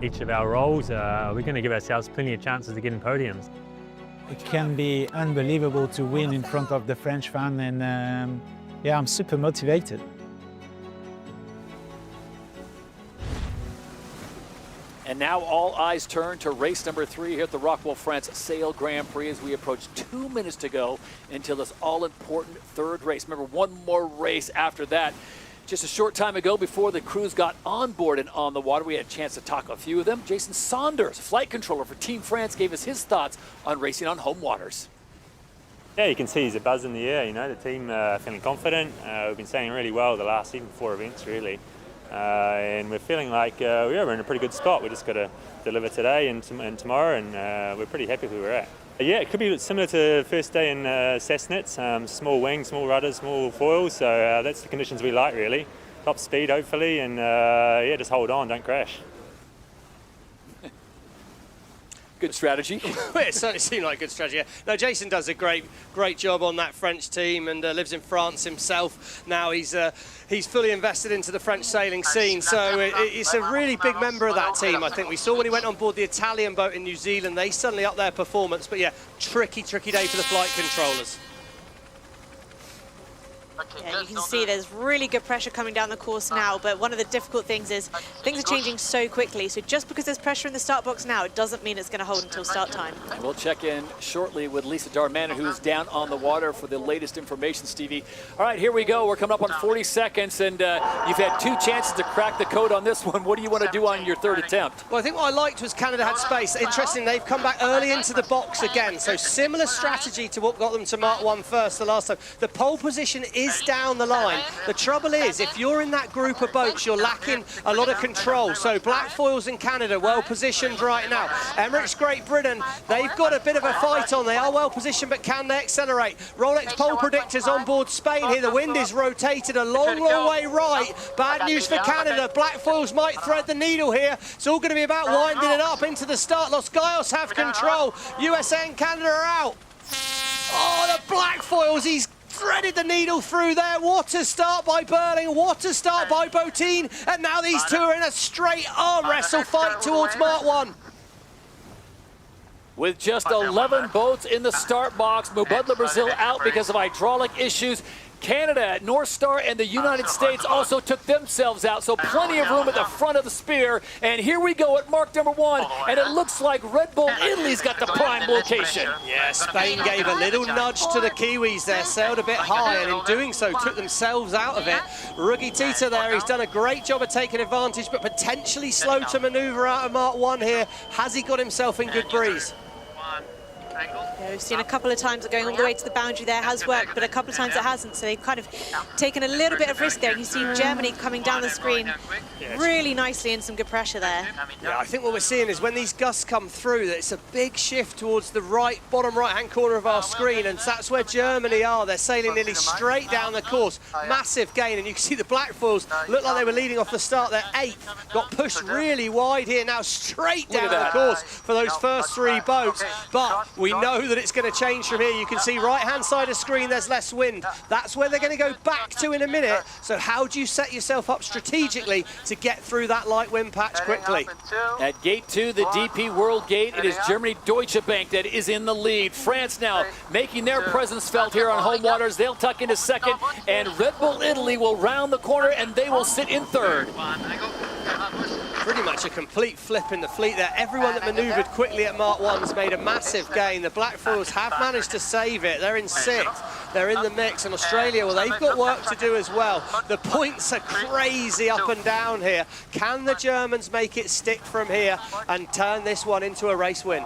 each of our roles, we're going to give ourselves plenty of chances to get in podiums. It can be unbelievable to win in front of the French fan, and yeah, I'm super motivated. And now all eyes turn to race number 3 here at the ROCKWOOL France Sail Grand Prix as we approach 2 minutes to go until this all-important 3rd race. Remember, 1 more race after that. Just a short time ago, before the crews got on board and on the water, we had a chance to talk to a few of them. Jason Saunders, flight controller for Team France, gave us his thoughts on racing on home waters. Yeah, you can see there's a buzz in the air, you know, the team feeling confident. We've been sailing really well the last even 4 events, really. And we're feeling like we're in a pretty good spot. We just got to deliver today and tomorrow, and we're pretty happy where we're at. Yeah, it could be similar to the first day in Sassnitz. Small wings, small rudders, small foils, so that's the conditions we like, really. Top speed, hopefully, and yeah, just hold on, don't crash. Good strategy. It certainly seemed like a good strategy. No, Jason does a great job on that French team and lives in France himself. Now he's fully invested into the French sailing scene, so it's a really big member of that team. I think we saw when he went on board the Italian boat in New Zealand, they suddenly upped their performance. But yeah, tricky day for the flight controllers. Yeah, you can see there's really good pressure coming down the course now, but one of the difficult things is things are changing so quickly. So just because there's pressure in the start box now, it doesn't mean it's going to hold until start time. And we'll check in shortly with Lisa Darmanin, who's down on the water for the latest information, Stevie. All right, here we go. We're coming up on 40 seconds, and you've had 2 chances to crack the code on this one. What do you want to do on your 3rd attempt? Well, I think what I liked was Canada had space. Interesting, they've come back early into the box again, so similar strategy to what got them to Mark 1 first the last time. The pole position is is down the line. The trouble is, if you're in that group of boats, you're lacking a lot of control. So Black Foils in Canada, well positioned right now. Emirates Great Britain, they've got a bit of a fight on. They are well positioned, but can they accelerate? Rolex pole predictors on board Spain here. The wind is rotated a long, long way right. Bad news for Canada. Black Foils might thread the needle here. It's all going to be about winding it up into the start. Los Gallos have control. USA and Canada are out. Oh, the Black Foils, he's threaded the needle through there. What a start by Burling, what a start by Bottin, and now these two are in a straight arm wrestle fight towards Mark 1. With just 11 boats in the start box, Mubadala Brazil out because of hydraulic issues. Canada, North Star, and the United States also took themselves out, so plenty of room at the front of the spear. And here we go at mark number 1, and it looks like Red Bull Italy's got the prime location. Yeah, Spain gave a little nudge to the Kiwis there, sailed a bit high, and in doing so took themselves out of it. Ruggie Tita there, he's done a great job of taking advantage, but potentially slow to manoeuvre out of Mark 1 here. Has he got himself in good breeze? Yeah, we've seen a couple of times that going all the way to the boundary there has worked, but a couple of times it hasn't, so they've kind of taken a little bit of risk there. And you see Germany coming down the screen really nicely and some good pressure there. Yeah, I think what we're seeing is when these gusts come through, that it's a big shift towards the right, bottom right-hand corner of our screen, and that's where Germany are. They're sailing nearly straight down the course. Massive gain, and you can see the Black Foils look like they were leading off the start. They're 8th, got pushed really wide here, now straight down the course for those first 3 boats. But we know that it's going to change from here. You can see right-hand side of screen, there's less wind. That's where they're going to go back to in a minute. So how do you set yourself up strategically to get through that light wind patch quickly? At gate 2, the DP World Gate, it is Germany Deutsche Bank that is in the lead. France now making their presence felt here on home waters. They'll tuck into 2nd, and Red Bull Italy will round the corner, and they will sit in 3rd. Pretty much a complete flip in the fleet there. Everyone that manoeuvred quickly at Mark 1's made a massive gain. The Black Foils have managed to save it. They're in 6th. They're in the mix. And Australia, well, they've got work to do as well. The points are crazy up and down here. Can the Germans make it stick from here and turn this one into a race win?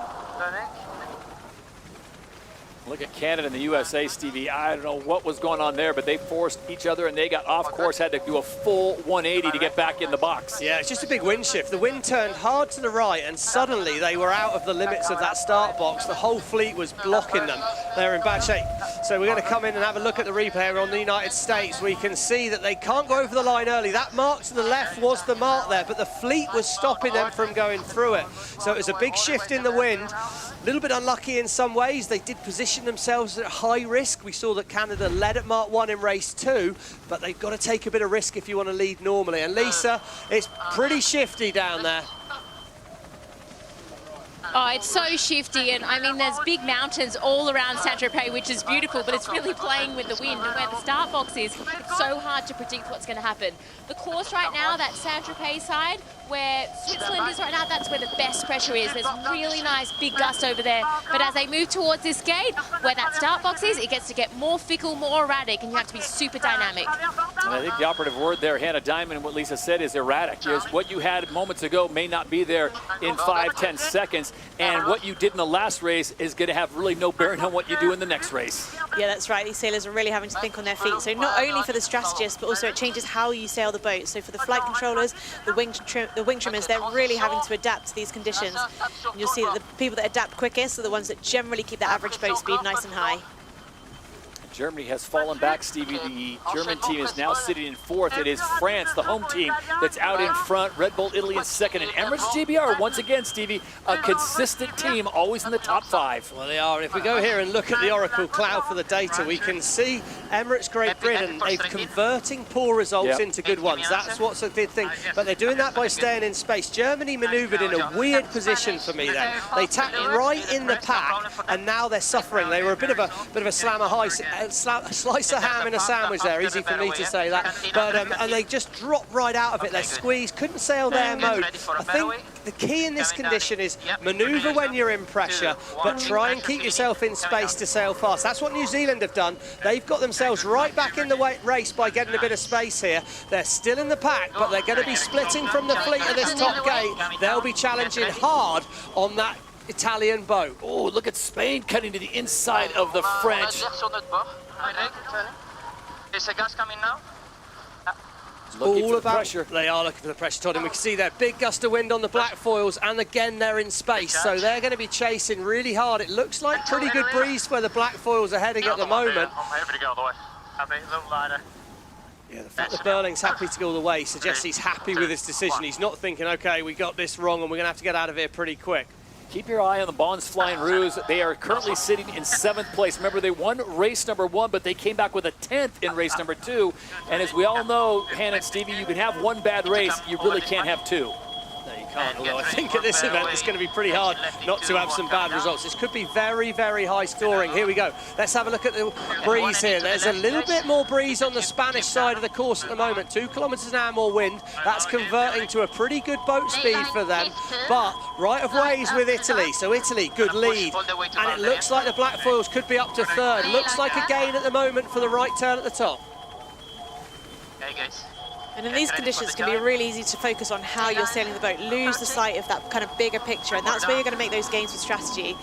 Look at Canada and the USA, Stevie. I don't know what was going on there, but they forced each other and they got off course, had to do a full 180 to get back in the box. Yeah, it's just a big wind shift. The wind turned hard to the right, and suddenly they were out of the limits of that start box. The whole fleet was blocking them. They're in bad shape. So we're going to come in and have a look at the replay on the United States. We can see that they can't go over the line early. That mark to the left was the mark there, but the fleet was stopping them from going through it. So it was a big shift in the wind. A little bit unlucky in some ways. They did position themselves at high risk. We saw that Canada led at Mark 1 in race 2, but they've got to take a bit of risk if you want to lead normally. And Lisa, it's pretty shifty down there. Oh, it's so shifty, and I mean, there's big mountains all around Saint-Tropez, which is beautiful, but it's really playing with the wind, and where the start box is, it's so hard to predict what's going to happen. The course right now, that Saint-Tropez side, where Switzerland is right now, that's where the best pressure is. There's really nice big gust over there, but as they move towards this gate, where that start box is, it gets to get more fickle, more erratic, and you have to be super dynamic. And I think the operative word there, Hannah Diamond, and what Lisa said is erratic. Is what you had moments ago may not be there in 5-10 seconds. And what you did in the last race is going to have really no bearing on what you do in the next race. Yeah, that's right. These sailors are really having to think on their feet. So not only for the strategists, but also it changes how you sail the boat. So for the flight controllers, the wing trimmers, they're really having to adapt to these conditions. And you'll see that the people that adapt quickest are the ones that generally keep their average boat speed nice and high. Germany has fallen back, Stevie. The German team is now sitting in 4th. It is France, the home team, that's out in front. Red Bull Italy in 2nd. And Emirates GBR, once again, Stevie, a consistent team, always in the top 5. Well, they are. If we go here and look at the Oracle Cloud for the data, we can see Emirates Great Britain, they're converting poor results into good ones. That's what's a good thing. But they're doing that by staying in space. Germany manoeuvred in a weird position for me then. They tacked right in the pack, and now they're suffering. They were a bit of a slammer high. Slice of ham in a sandwich there, easy for me to say that, but and they just dropped right out of it. They squeezed, couldn't sail their mode. I think the key in this condition is manoeuvre when you're in pressure, but try and keep yourself in space to sail fast. That's what New Zealand have done. They've got themselves right back in the race by getting a bit of space here. They're still in the pack, but they're going to be splitting from the fleet at this top gate. They'll be challenging hard on that Italian boat. Oh, look at Spain cutting to the inside of the French. Is the gas coming now? Looking all for the about pressure. They are looking for the pressure, Todd, and we can see there big gust of wind on the black foils, and again they're in space, so they're going to be chasing really hard. It looks like pretty good breeze where the black foils are heading at the moment. I'm happy to go all the way. Happy, a little lighter. Yeah, the fact that Burling's happy to go all the way suggests he's happy with his decision. He's not thinking, okay, we got this wrong and we're going to have to get out of here pretty quick. Keep your eye on the Bonds Flying Roos. They are currently sitting in 7th place. Remember, they won race number 1, but they came back with a 10th in race number 2. And as we all know, Hannah and Stevie, you can have one bad race, you really can't have two. No, you can't, although I think at this event it's going to be pretty hard not to have some bad results. This could be very, very high scoring. Here we go. Let's have a look at the breeze here. There's a little bit more breeze on the Spanish side of the course at the moment. 2 kilometres an hour more wind. That's converting to a pretty good boat speed for them. But right of ways with Italy. So Italy, good lead. And it looks like the black foils could be up to 3rd. Looks like a gain at the moment for the right turn at the top. Okay, guys. And in these conditions, it can be really easy to focus on how you're sailing the boat, lose the sight of that kind of bigger picture, and that's where you're going to make those gains with strategy.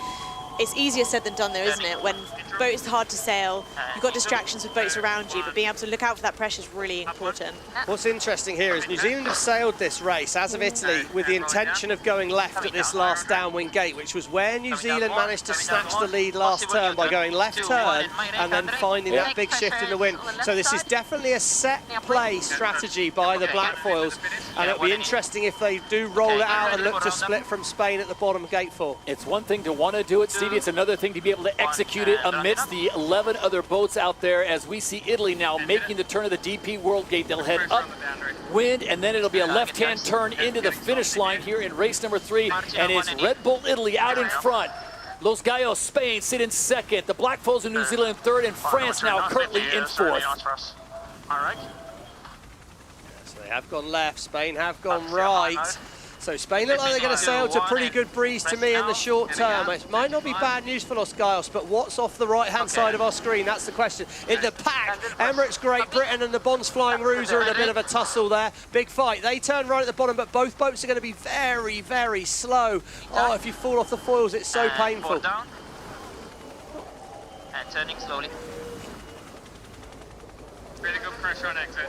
It's easier said than done, though, isn't it? When boat is hard to sail, you've got distractions with boats around you, but being able to look out for that pressure is really important. What's interesting here is New Zealand have sailed this race, as of Italy, with the intention of going left at this last downwind gate, which was where New Zealand managed to snatch the lead last turn by going left turn and then finding that big shift in the wind. So this is definitely a set play strategy by the black foils, and it'll be interesting if they do roll it out and look to split from Spain at the bottom of gate 4. It's one thing to want to do it, Stevie. It's another thing to be able to execute it amidst the 11 other boats out there, as we see Italy now making the turn of the DP World Gate. They'll head upwind, and then it'll be a left-hand turn into the finish line here in race number 3, and it's Red Bull Italy out in front. Los Gallos, Spain, sit in 2nd. The Black Foils in New Zealand in 3rd, and France now currently in 4th. All right. So they have gone left, Spain have gone right. So Spain look like they're going to sail to pretty good breeze to me in the short term. It might not be bad news for Los Gallos, but what's off the right-hand side of our screen? That's the question. In the pack, Emirates Great Britain and the Bonds Flying Roos are in a bit of a tussle there. Big fight. They turn right at the bottom, but both boats are going to be very, very slow. Oh, if you fall off the foils, it's so painful. Down. And turning slowly. Really good pressure on exit.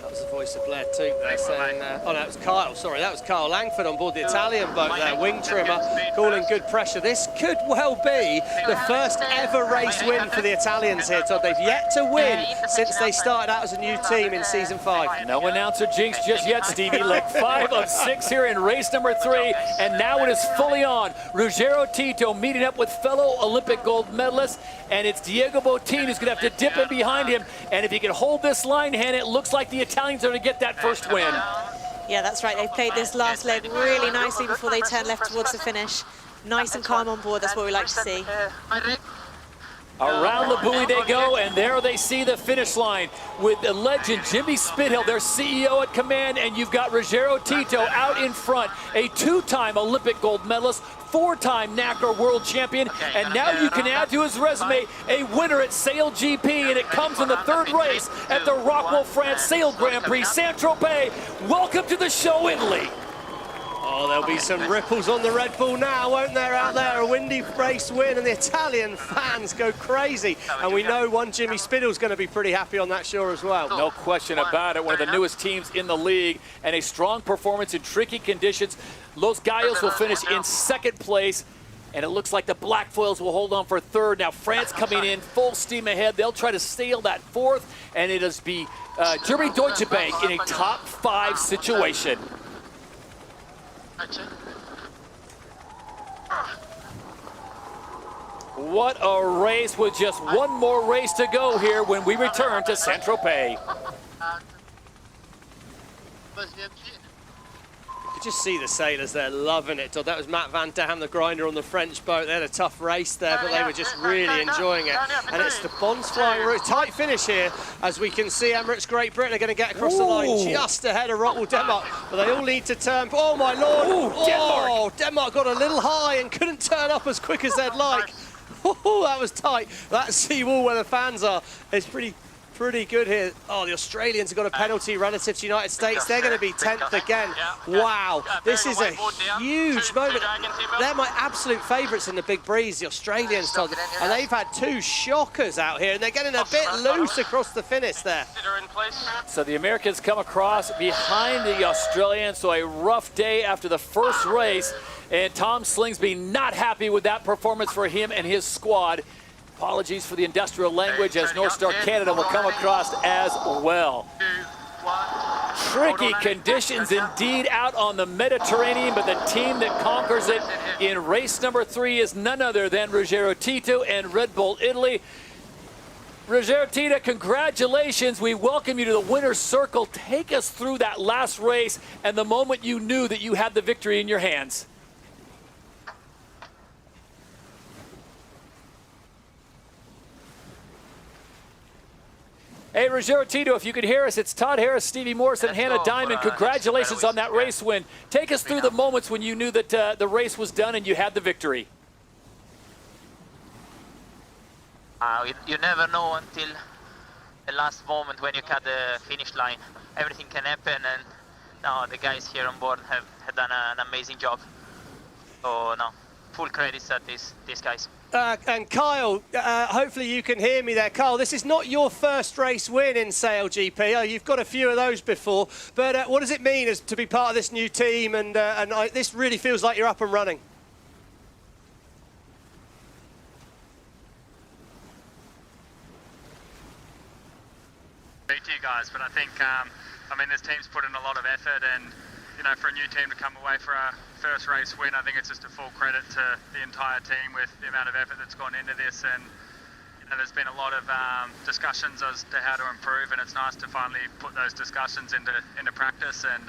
That was the voice of Blair Toot there saying, oh no, it was Kyle, sorry, that was Kyle Langford on board the Italian boat there, wing trimmer, calling good pressure. This could well be the first ever race win for the Italians here, Todd. They've yet to win since they started out as a new team in season 5. No announcer jinx just yet, Stevie. Leg 5 of 6 here in race number 3, and now it is fully on. Ruggiero Tito meeting up with fellow Olympic gold medalist, and it's Diego Botin who's going to have to dip in behind him, and if he can hold this line, Hannah, it looks like the Italians are going to get that first win. Yeah, that's right. They played this last leg really nicely before they turned left towards the finish. Nice and calm on board. That's what we like to see. Around the buoy they go, and there they see the finish line with the legend Jimmy Spithill, their CEO at command, and you've got Ruggiero Tito out in front, a 2-time Olympic gold medalist, 4-time NACRA world champion, and now you can add to his resume a winner at SailGP, and it comes in the 3rd race at the ROCKWOOL France Sail Grand Prix Saint-Tropez. Welcome to the show, Italy. Oh, there'll be some ripples on the Red Bull now, won't there, out there? A windy race win, and the Italian fans go crazy. And we know one Jimmy Spittl's going to be pretty happy on that shore as well. No question about it. One of the newest teams in the league, and a strong performance in tricky conditions. Los Gallos will finish in 2nd place, and it looks like the Black Foils will hold on for 3rd. Now France coming in full steam ahead. They'll try to sail that 4th, and it'll be Germany Deutsche Bank in a top 5 situation. What a race, with just one more race to go here when we return to Saint-Tropez. You just see the sailors there loving it. That was Matt Van Dam, the grinder on the French boat. They had a tough race there, but they were just really enjoying it. And it's the Bonds Flying Roos. Tight finish here, as we can see Emirates Great Britain are going to get across the line just ahead of ROCKWOOL Denmark. But they all need to turn. Oh my lord! Denmark! Denmark got a little high and couldn't turn up as quick as they'd like. That was tight. That sea wall where the fans are is pretty pretty good here. Oh, the Australians have got a penalty relative to United States. They're going to be 10th again. Wow, this is a huge moment. They're my absolute favourites in the big breeze, the Australians, Todd. And they've had 2 shockers out here, and they're getting a bit loose across the finish there. So the Americans come across behind the Australians, so a rough day after the first race. And Tom Slingsby not happy with that performance for him and his squad. Apologies for the industrial language, as North Star Canada will come across as well. Tricky conditions indeed out on the Mediterranean, but the team that conquers it in race number 3 is none other than Ruggero Tito and Red Bull Italy. Ruggero Tito, congratulations. We welcome you to the winner's circle. Take us through that last race and the moment you knew that you had the victory in your hands. Hey, Ruggero Tito, if you could hear us, it's Todd Harris, Stevie Morrison, and Hannah Diamond. Congratulations on that race win. Take us through the moments when you knew that the race was done and you had the victory. You never know until the last moment when you cut the finish line. Everything can happen, and no, the guys here on board have done an amazing job. So, no, full credits at these guys. And Kyle, hopefully you can hear me there. Kyle, this is not your first race win in SailGP. You've got a few of those before. But what does it mean to be part of this new team? And this really feels like you're up and running. To you guys, but I think this team's put in a lot of effort, and for a new team to come away for our first race win, I think it's just a full credit to the entire team with the amount of effort that's gone into this. And there's been a lot of discussions as to how to improve, and it's nice to finally put those discussions into practice and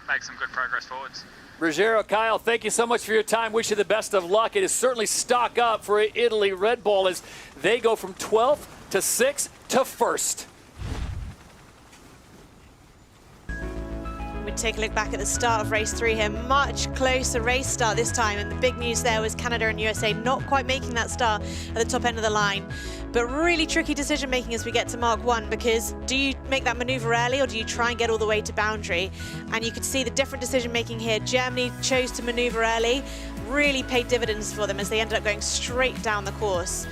make some good progress forwards. Ruggero, Kyle, thank you so much for your time. Wish you the best of luck. It is certainly stock up for Italy Red Bull as they go from 12th to 6th to 1st. We take a look back at the start of race 3 here. Much closer race start this time, and the big news there was Canada and USA not quite making that start at the top end of the line. But really tricky decision making as we get to Mark 1, because do you make that maneuver early or do you try and get all the way to boundary? And you could see the different decision making here. Germany chose to maneuver early, really paid dividends for them as they ended up going straight down the course.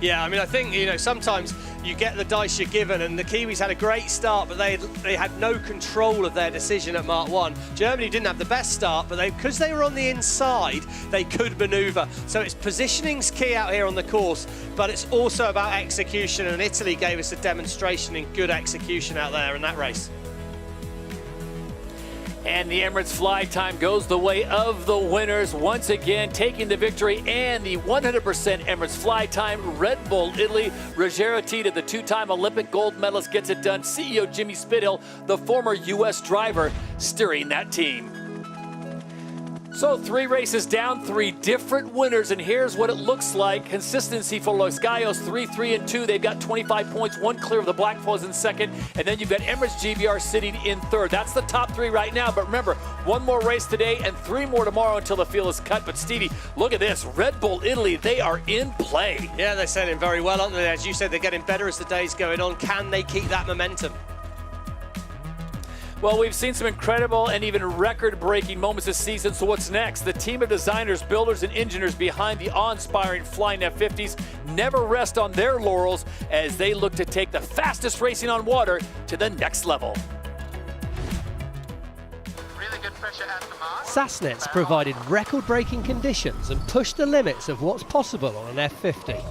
Yeah, I think, sometimes you get the dice you're given, and the Kiwis had a great start, but they had no control of their decision at Mark 1. Germany didn't have the best start, but because they were on the inside, they could manoeuvre. So it's positioning's key out here on the course, but it's also about execution, and Italy gave us a demonstration in good execution out there in that race. And the Emirates fly time goes the way of the winners, once again taking the victory and the 100% Emirates fly time. Red Bull Italy, Ruggero Tito, the 2-time Olympic gold medalist, gets it done. CEO Jimmy Spithill, the former U.S. driver, steering that team. So 3 races down, 3 different winners, and here's what it looks like. Consistency for Los Gallos, 3, 3, and 2. They've got 25 points, 1 clear of the Black Foes in second, and then you've got Emirates GBR sitting in third. That's the top 3 right now, but remember, 1 more race today and 3 more tomorrow until the field is cut. But Stevie, look at this. Red Bull Italy, they are in play. Yeah, they're setting very well, aren't they? As you said, they're getting better as the day's going on. Can they keep that momentum? Well, we've seen some incredible and even record-breaking moments this season, so what's next? The team of designers, builders, and engineers behind the awe-inspiring flying F-50s never rest on their laurels as they look to take the fastest racing on water to the next level. Sassnets provided record-breaking conditions and pushed the limits of what's possible on an F-50.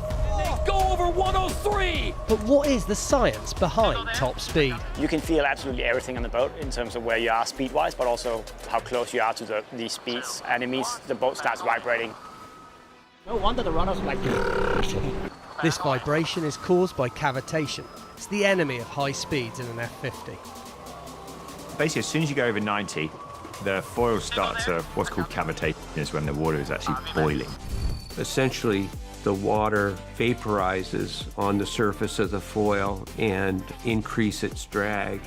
Go over 103! But what is the science behind top speed? You can feel absolutely everything on the boat in terms of where you are speed-wise, but also how close you are to these speeds, and it means the boat starts vibrating. No wonder the runners like this vibration is caused by cavitation. It's the enemy of high speeds in an F-50. Basically, as soon as you go over 90, the foils start to what's called cavitation, is when the water is actually boiling. Essentially, the water vaporizes on the surface of the foil and increase its drag.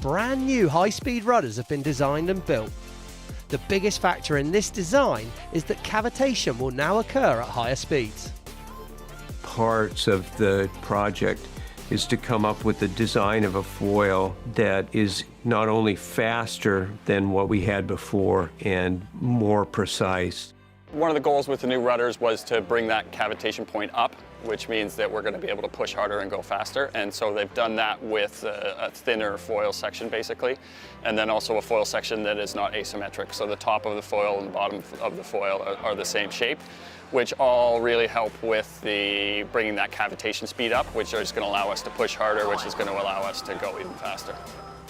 Brand new high-speed rudders have been designed and built. The biggest factor in this design is that cavitation will now occur at higher speeds. Parts of the project is to come up with the design of a foil that is not only faster than what we had before and more precise. One of the goals with the new rudders was to bring that cavitation point up, which means that we're going to be able to push harder and go faster. And so they've done that with a thinner foil section, basically, and then also a foil section that is not asymmetric. So the top of the foil and the bottom of the foil are the same shape, which all really help with the bringing that cavitation speed up, which is going to allow us to push harder, which is going to allow us to go even faster.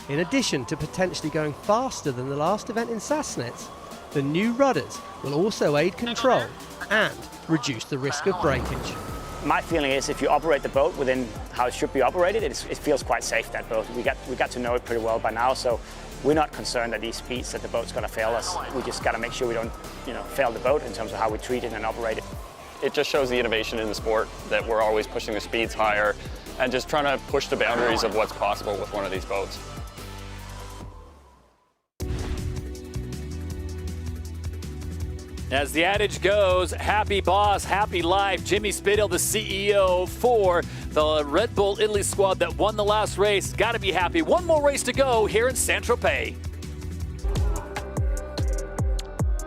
In addition to potentially going faster than the last event in Sassnitz, the new rudders will also aid control and reduce the risk of breakage. My feeling is if you operate the boat within how it should be operated, it feels quite safe, that boat. We got to know it pretty well by now, so we're not concerned at these speeds that the boat's going to fail us. We just got to make sure we don't, fail the boat in terms of how we treat it and operate it. It just shows the innovation in the sport that we're always pushing the speeds higher and just trying to push the boundaries of what's possible with one of these boats. As the adage goes, happy boss, happy life. Jimmy Spithill, the CEO for the Red Bull Italy squad that won the last race. Got to be happy. One more race to go here in Saint-Tropez.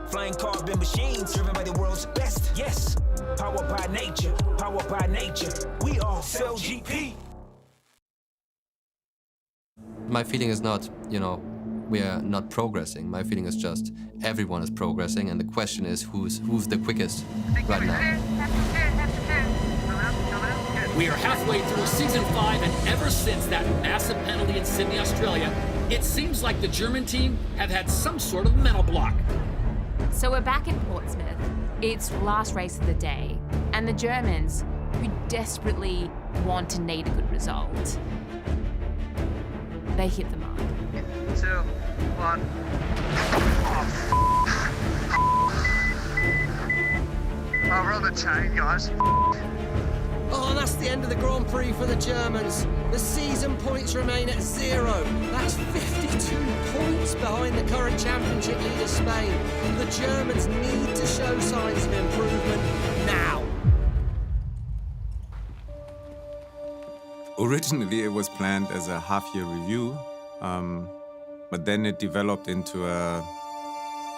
Flying carbon machines driven by the world's best. Yes, powered by nature, powered by nature. We are SailGP. My feeling is not, we are not progressing. My feeling is just everyone is progressing, and the question is who's the quickest right now. We are halfway through season 5, and ever since that massive penalty in Sydney, Australia, it seems like the German team have had some sort of mental block. So we're back in Portsmouth. It's last race of the day, and the Germans, who desperately want and need a good result, they hit the mark. 2, 1. I'll run the chain, guys. Oh, and that's the end of the Grand Prix for the Germans. The season points remain at 0. That's 52 points behind the current championship leader, Spain. The Germans need to show signs of improvement now. Originally, it was planned as a half-year review, but then it developed into a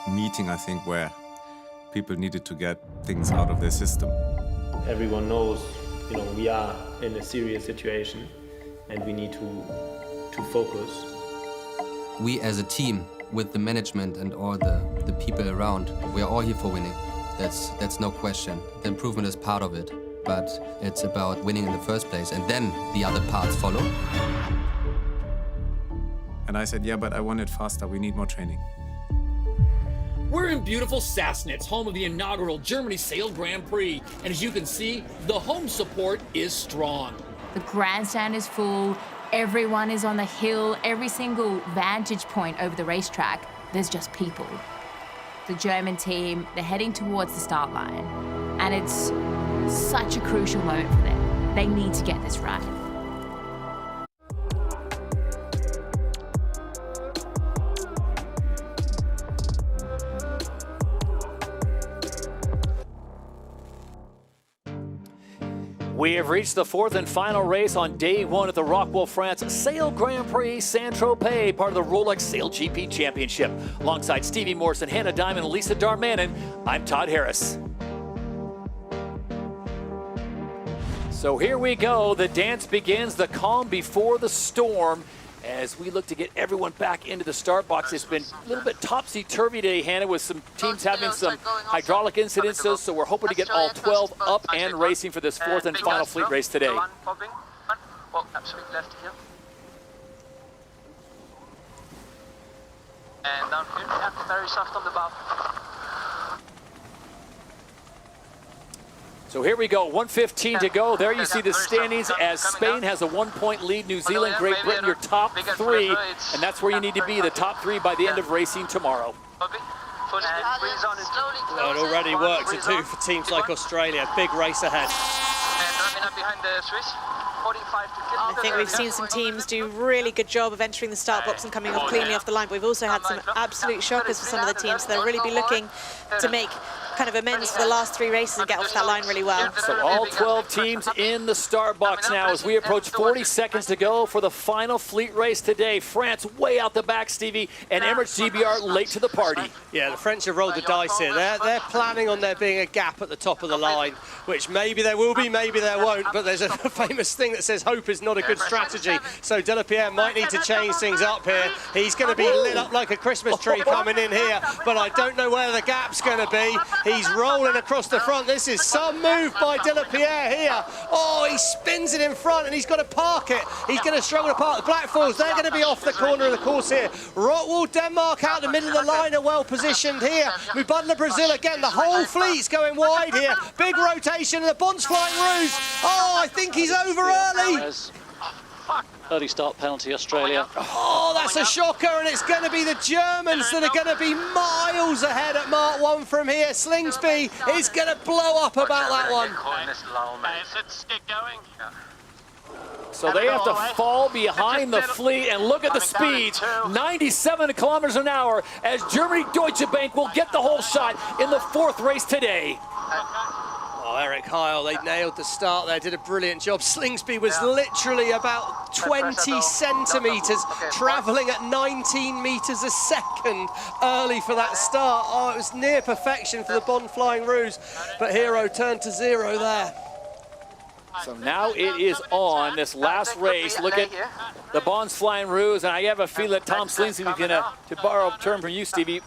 meeting, I think, where people needed to get things out of their system. Everyone knows, we are in a serious situation and we need to focus. We as a team, with the management and all the people around, we are all here for winning. That's no question. The improvement is part of it, but it's about winning in the first place, and then the other parts follow. And I said, yeah, but I want it faster. We need more training. We're in beautiful Sassnitz, home of the inaugural Germany Sail Grand Prix. And as you can see, the home support is strong. The grandstand is full, everyone is on the hill, every single vantage point over the racetrack, there's just people. The German team, they're heading towards the start line, and it's such a crucial moment for them. They need to get this right. We have reached the 4th and final race on day 1 of the ROCKWOOL France Sail Grand Prix Saint-Tropez, part of the Rolex SailGP Championship. Alongside Stevie Morrison, Hannah Diamond, and Lisa Darmanin, I'm Todd Harris. So here we go. The dance begins, the calm before the storm. As we look to get everyone back into the start box. It's been a little bit topsy-turvy today, Hannah, with some teams having some hydraulic incidences, so we're hoping to get all 12 up and racing for this 4th and final fleet race today. Well, absolutely left here. And down here, yeah, very soft on the bow. So here we go, 1:15 to go. There you see the standings as Spain has a 1-point lead. New Zealand, Great Britain, your top 3. And that's where you need to be, the top 3 by the end of racing tomorrow. Well, it already works to do for teams like Australia. Big race ahead. And behind the Swiss, 45 to 50. I think we've seen some teams do really good job of entering the start box and coming off cleanly off the line, but we've also had some absolute shockers for some of the teams, so they'll really be looking to make kind of amends for the last 3 races and get off that line really well. So all 12 teams in the start box now as we approach 40 seconds to go for the final fleet race today. France way out the back, Stevie, and Emirates GBR late to the party. Yeah, the French have rolled the dice here. They're planning on there being a gap at the top of the line, which maybe there will be, maybe there won't, but there's a famous thing that says hope is not a good strategy. So Delapierre might need to change things up here. He's going to be lit up like a Christmas tree coming in here, but I don't know where the gap's going to be. He's rolling across the front. This is some move by Delapierre here. Oh, he spins it in front and he's got to park it. He's going to struggle to park. The Blackfalls, they're going to be off the corner of the course here. ROCKWOOL, Denmark out the middle of the line are well positioned here. Mubadala, Brazil again. The whole fleet's going wide here. Big rotation and the Bond's flying Rouge. Oh, I think he's over early. Early start penalty, Australia. Oh, that's a shocker, and it's going to be the Germans that are going to be miles ahead at Mark 1 from here. Slingsby is going to blow up about that one. So they have to fall behind the fleet, and look at the speeds, 97 kilometers an hour as Germany Deutsche Bank will get the whole shot in the 4th race today. Oh, Eric Heil, they nailed the start there, did a brilliant job. Slingsby was literally about 20 centimetres, travelling at 19 metres a second early for that start. Oh, it was near perfection for the Bond Flying Rouge, but Hero turned to 0 there. So now it is on this last race. Look at the Bond's Flying Rouge, and I have a feeling that Tom Slingsby is going to borrow a term from you, Stevie,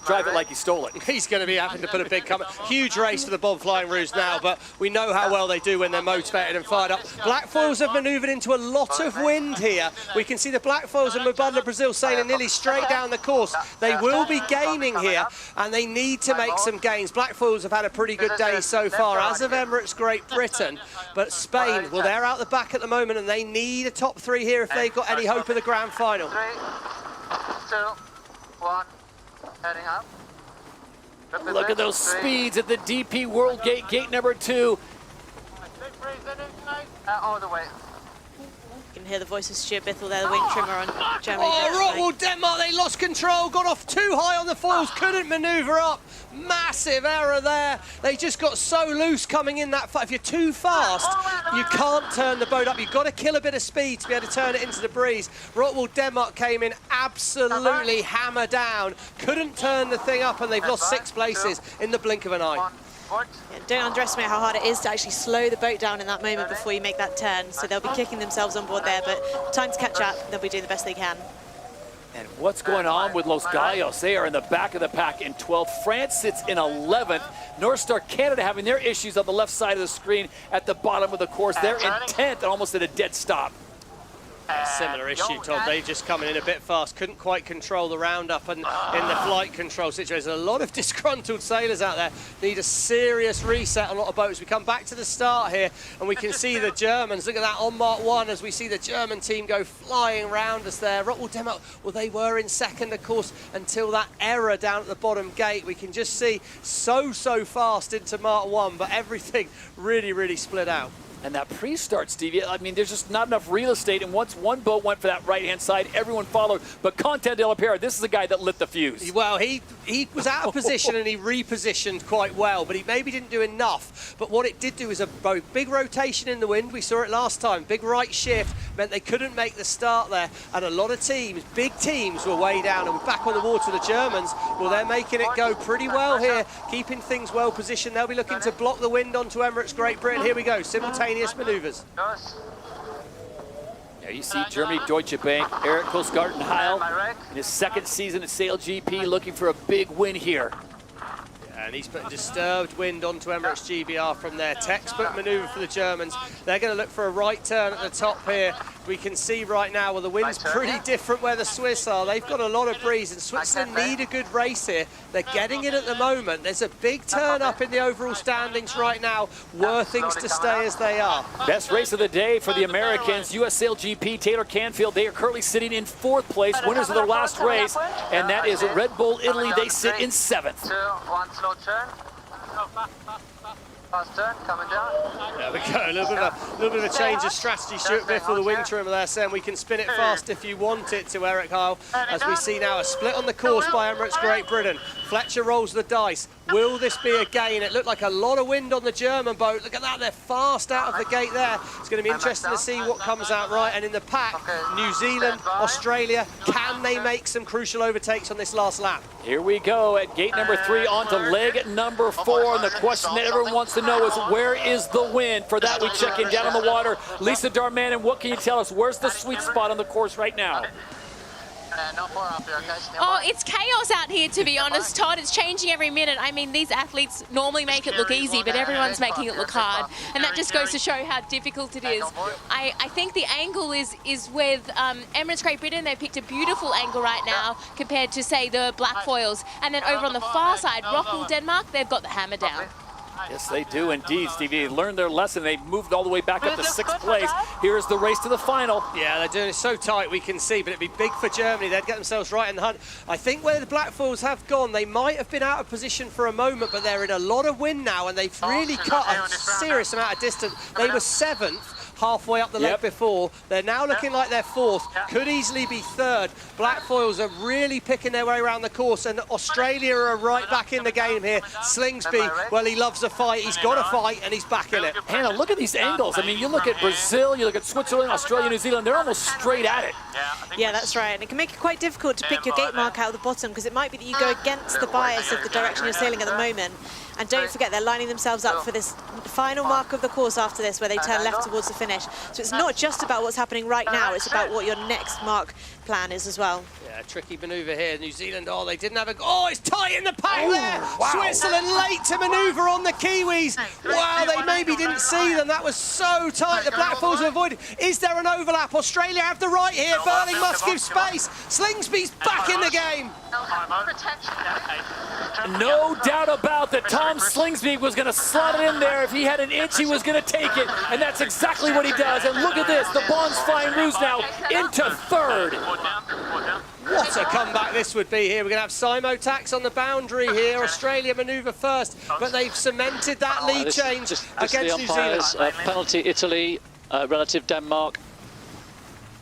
drive it like he stole it. He's going to be having to put a big comment. Huge race for the Bond Flying Rouge now, but we know how well they do when they're motivated and fired up. Blackfoils have manoeuvred into a lot of wind here. We can see the Blackfoils and Mubadala, Brazil sailing nearly straight down the course. They will be gaining here, and they need to make some gains. Blackfoils have had a pretty good day so far, as have Emirates Great Britain, but Spain, well, they're out the back at the moment, and they need a top 3 here if they've got any hope of the grand final. 3, 2, 1. Heading up. Look at those speeds at the DP World Gate, gate number 2. All the way. You can hear the voice of Stuart Bithell there, the wing trimmer on Germany. Oh, ROCKWOOL, Denmark, they lost control, got off too high on the foils, couldn't manoeuvre up. Massive error there. They just got so loose coming in that. If you're too fast, you can't turn the boat up. You've got to kill a bit of speed to be able to turn it into the breeze. ROCKWOOL, Denmark came in absolutely hammer down. Couldn't turn the thing up, and they've lost 6 places in the blink of an eye. Yeah, don't underestimate how hard it is to actually slow the boat down in that moment before you make that turn. So they'll be kicking themselves on board there, but time to catch up. They'll be doing the best they can. And what's going on with Los Gallos? They are in the back of the pack in 12th. France sits in 11th. North Star Canada having their issues on the left side of the screen at the bottom of the course. They're in 10th and almost at a dead stop. Similar issue, Todd. They've just come in a bit fast, couldn't quite control the roundup, and in the flight control situation, a lot of disgruntled sailors out there need a serious reset on a lot of boats. We come back to the start here, and we can see the Germans. Look at that on Mark 1 as we see the German team go flying round us there. ROCKWOOL, Denmark, well, they were in second, of course, until that error down at the bottom gate. We can just see so fast into Mark 1, but everything really split out. And that pre-start, Stevie, I mean, there's just not enough real estate, and once one boat went for that right-hand side, everyone followed. But Conte de la Pera, this is the guy that lit the fuse. Well, he was out of position and he repositioned quite well, but he maybe didn't do enough. But what it did do is a big rotation in the wind. We saw it last time. Big right shift meant they couldn't make the start there, and a lot of teams, big teams, were way down. And back on the water, the Germans, well, they're making it go pretty well here, keeping things well positioned. They'll be looking to block the wind onto Emirates Great Britain. Here we go, simultaneous manoeuvres. There you see Germany Deutsche Bank, Eric Kosgarten-Heil in his 2nd season at SailGP, looking for a big win here. And he's putting disturbed wind onto Emirates GBR from there. Textbook manoeuvre for the Germans. They're going to look for a right turn at the top here. We can see right now, well, the wind's pretty different where the Swiss are. They've got a lot of breeze, and Switzerland need a good race here. They're getting it at the moment. There's a big turn up in the overall standings right now. Were things to stay as they are. Best race of the day for the Americans, US SailGP, Taylor Canfield. They are currently sitting in 4th place, winners of their last race, and that is Red Bull Italy. They sit in 7th. 2, 1, slow turn. Fast turn, coming down. There we go, a little bit of a change of strategy, Stuart Biff for the wing trimmer there, saying we can spin it fast if you want it to, Eric Heil. As we see now, a split on the course by Emirates Great Britain. Fletcher rolls the dice. Will this be a gain? It looked like a lot of wind on the German boat. Look at that, they're fast out of the gate there. It's going to be interesting to see what comes out right. And in the pack, New Zealand, Australia, can they make some crucial overtakes on this last lap? Here we go at gate number 3 onto leg number 4. And the question that everyone wants to know is, where is the wind? For that, we check in down on the water. Lisa Darman, and what can you tell us? Where's the sweet spot on the course right now? Oh, it's chaos out here, to be honest, Todd. It's changing every minute. I mean, these athletes normally make it look easy, but everyone's making it look hard. And that just goes to show how difficult it is. I think the angle is with Emirates Great Britain. They've picked a beautiful angle right now compared to, say, the black foils. And then over on the far side, ROCKWOOL Denmark, they've got the hammer down. Yes, they do indeed, Stevie. They learned their lesson. They moved all the way back up to 6th place. Here's the race to the final. Yeah, they're doing it so tight we can see, but it'd be big for Germany. They'd get themselves right in the hunt. I think where the black foils have gone, they might have been out of position for a moment, but they're in a lot of wind now, and they've really cut a serious amount of distance. They were 7th. Halfway up the leg before. They're now looking like they're 4th, could easily be 3rd. Black foils are really picking their way around the course, and Australia are right back in the game here. Slingsby, well, he loves a fight. He's got a fight, and he's back in it. Hannah, look at these angles. I mean, you look at Brazil, you look at Switzerland, Australia, New Zealand, they're almost straight at it. Yeah, that's right. And it can make it quite difficult to pick your gate mark out of the bottom, because it might be that you go against the bias of the direction you're sailing at the moment. And don't forget, they're lining themselves up for this final mark of the course after this, where they turn left towards the finish. So it's not just about what's happening right now, it's about what your next mark plan is as well. Yeah, tricky manoeuvre here. New Zealand, oh, they didn't have a... Oh, it's tight in the pack there! Wow. Switzerland late to manoeuvre on the Kiwis. Wow, they maybe didn't see them. That was so tight. The black foils have avoided. Is there an overlap? Australia have the right here. Burling must give space. Slingsby's back in the game. No doubt about that. Tom Slingsby was going to slot it in there. If he had an inch, he was going to take it. And that's exactly what he does. And look at this. The Bonds Flying Ruse now into 3rd. What a comeback this would be here. We're going to have Simo-Tax on the boundary here. Australia manoeuvre first, but they've cemented that lead change against New Zealand. Penalty Italy, relative Denmark.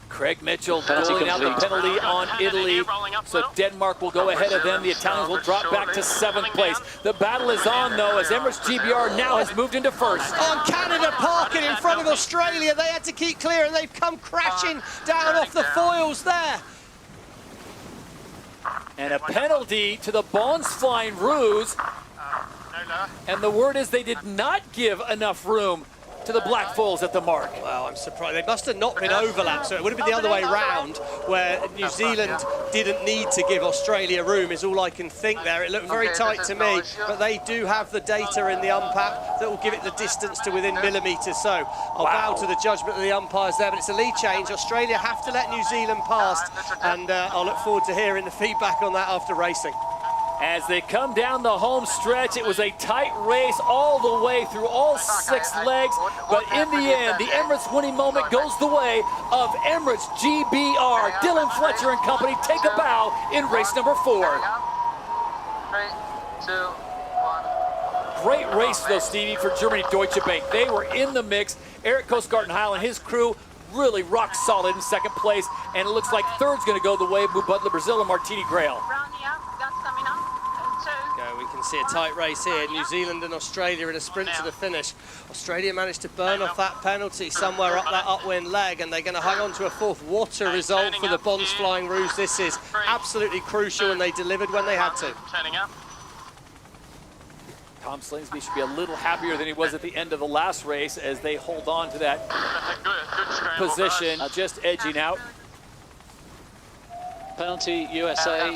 Craig Mitchell calling out the penalty on Italy, so Denmark will go ahead of them. The Italians will drop back to 7th place. The battle is on, though, as Emirates GBR now has moved into 1st. On Canada parking in front of Australia, they had to keep clear, and they've come crashing down off the foils there. And a penalty to the Bonds Flying Ruse. And the word is they did not give enough room to the black foils at the mark. Well, I'm surprised. They must have not been overlapped, so it would have been the other way round, where New Zealand didn't need to give Australia room, is all I can think there. It looked very tight to me, but they do have the data in the umpap that will give it the distance to within millimetres. So I'll bow to the judgment of the umpires there, but it's a lead change. Australia have to let New Zealand past, and I'll look forward to hearing the feedback on that after racing. As they come down the home stretch, it was a tight race all the way through all 6 legs, but in the end, the Emirates winning moment goes the way of Emirates GBR. Dylan Fletcher and company take a bow in race number 4. 3, 2, 1. Great race, though, Stevie, for Germany Deutsche Bank. They were in the mix. Eric Coastgarten-Heil and his crew really rock solid in 2nd place, and it looks like 3rd's going to go the way of Butler Brazil and Martini Grail. We can see a tight race here. New Zealand and Australia in a sprint to the finish. Australia managed to burn off that penalty somewhere up that upwind leg, and they're going to hang on to a 4th. What a result for the Bonds Flying Ruse. This is absolutely crucial, and they delivered when they had to. Tom Slingsby should be a little happier than he was at the end of the last race as they hold on to that position, just edging out. Penalty USA,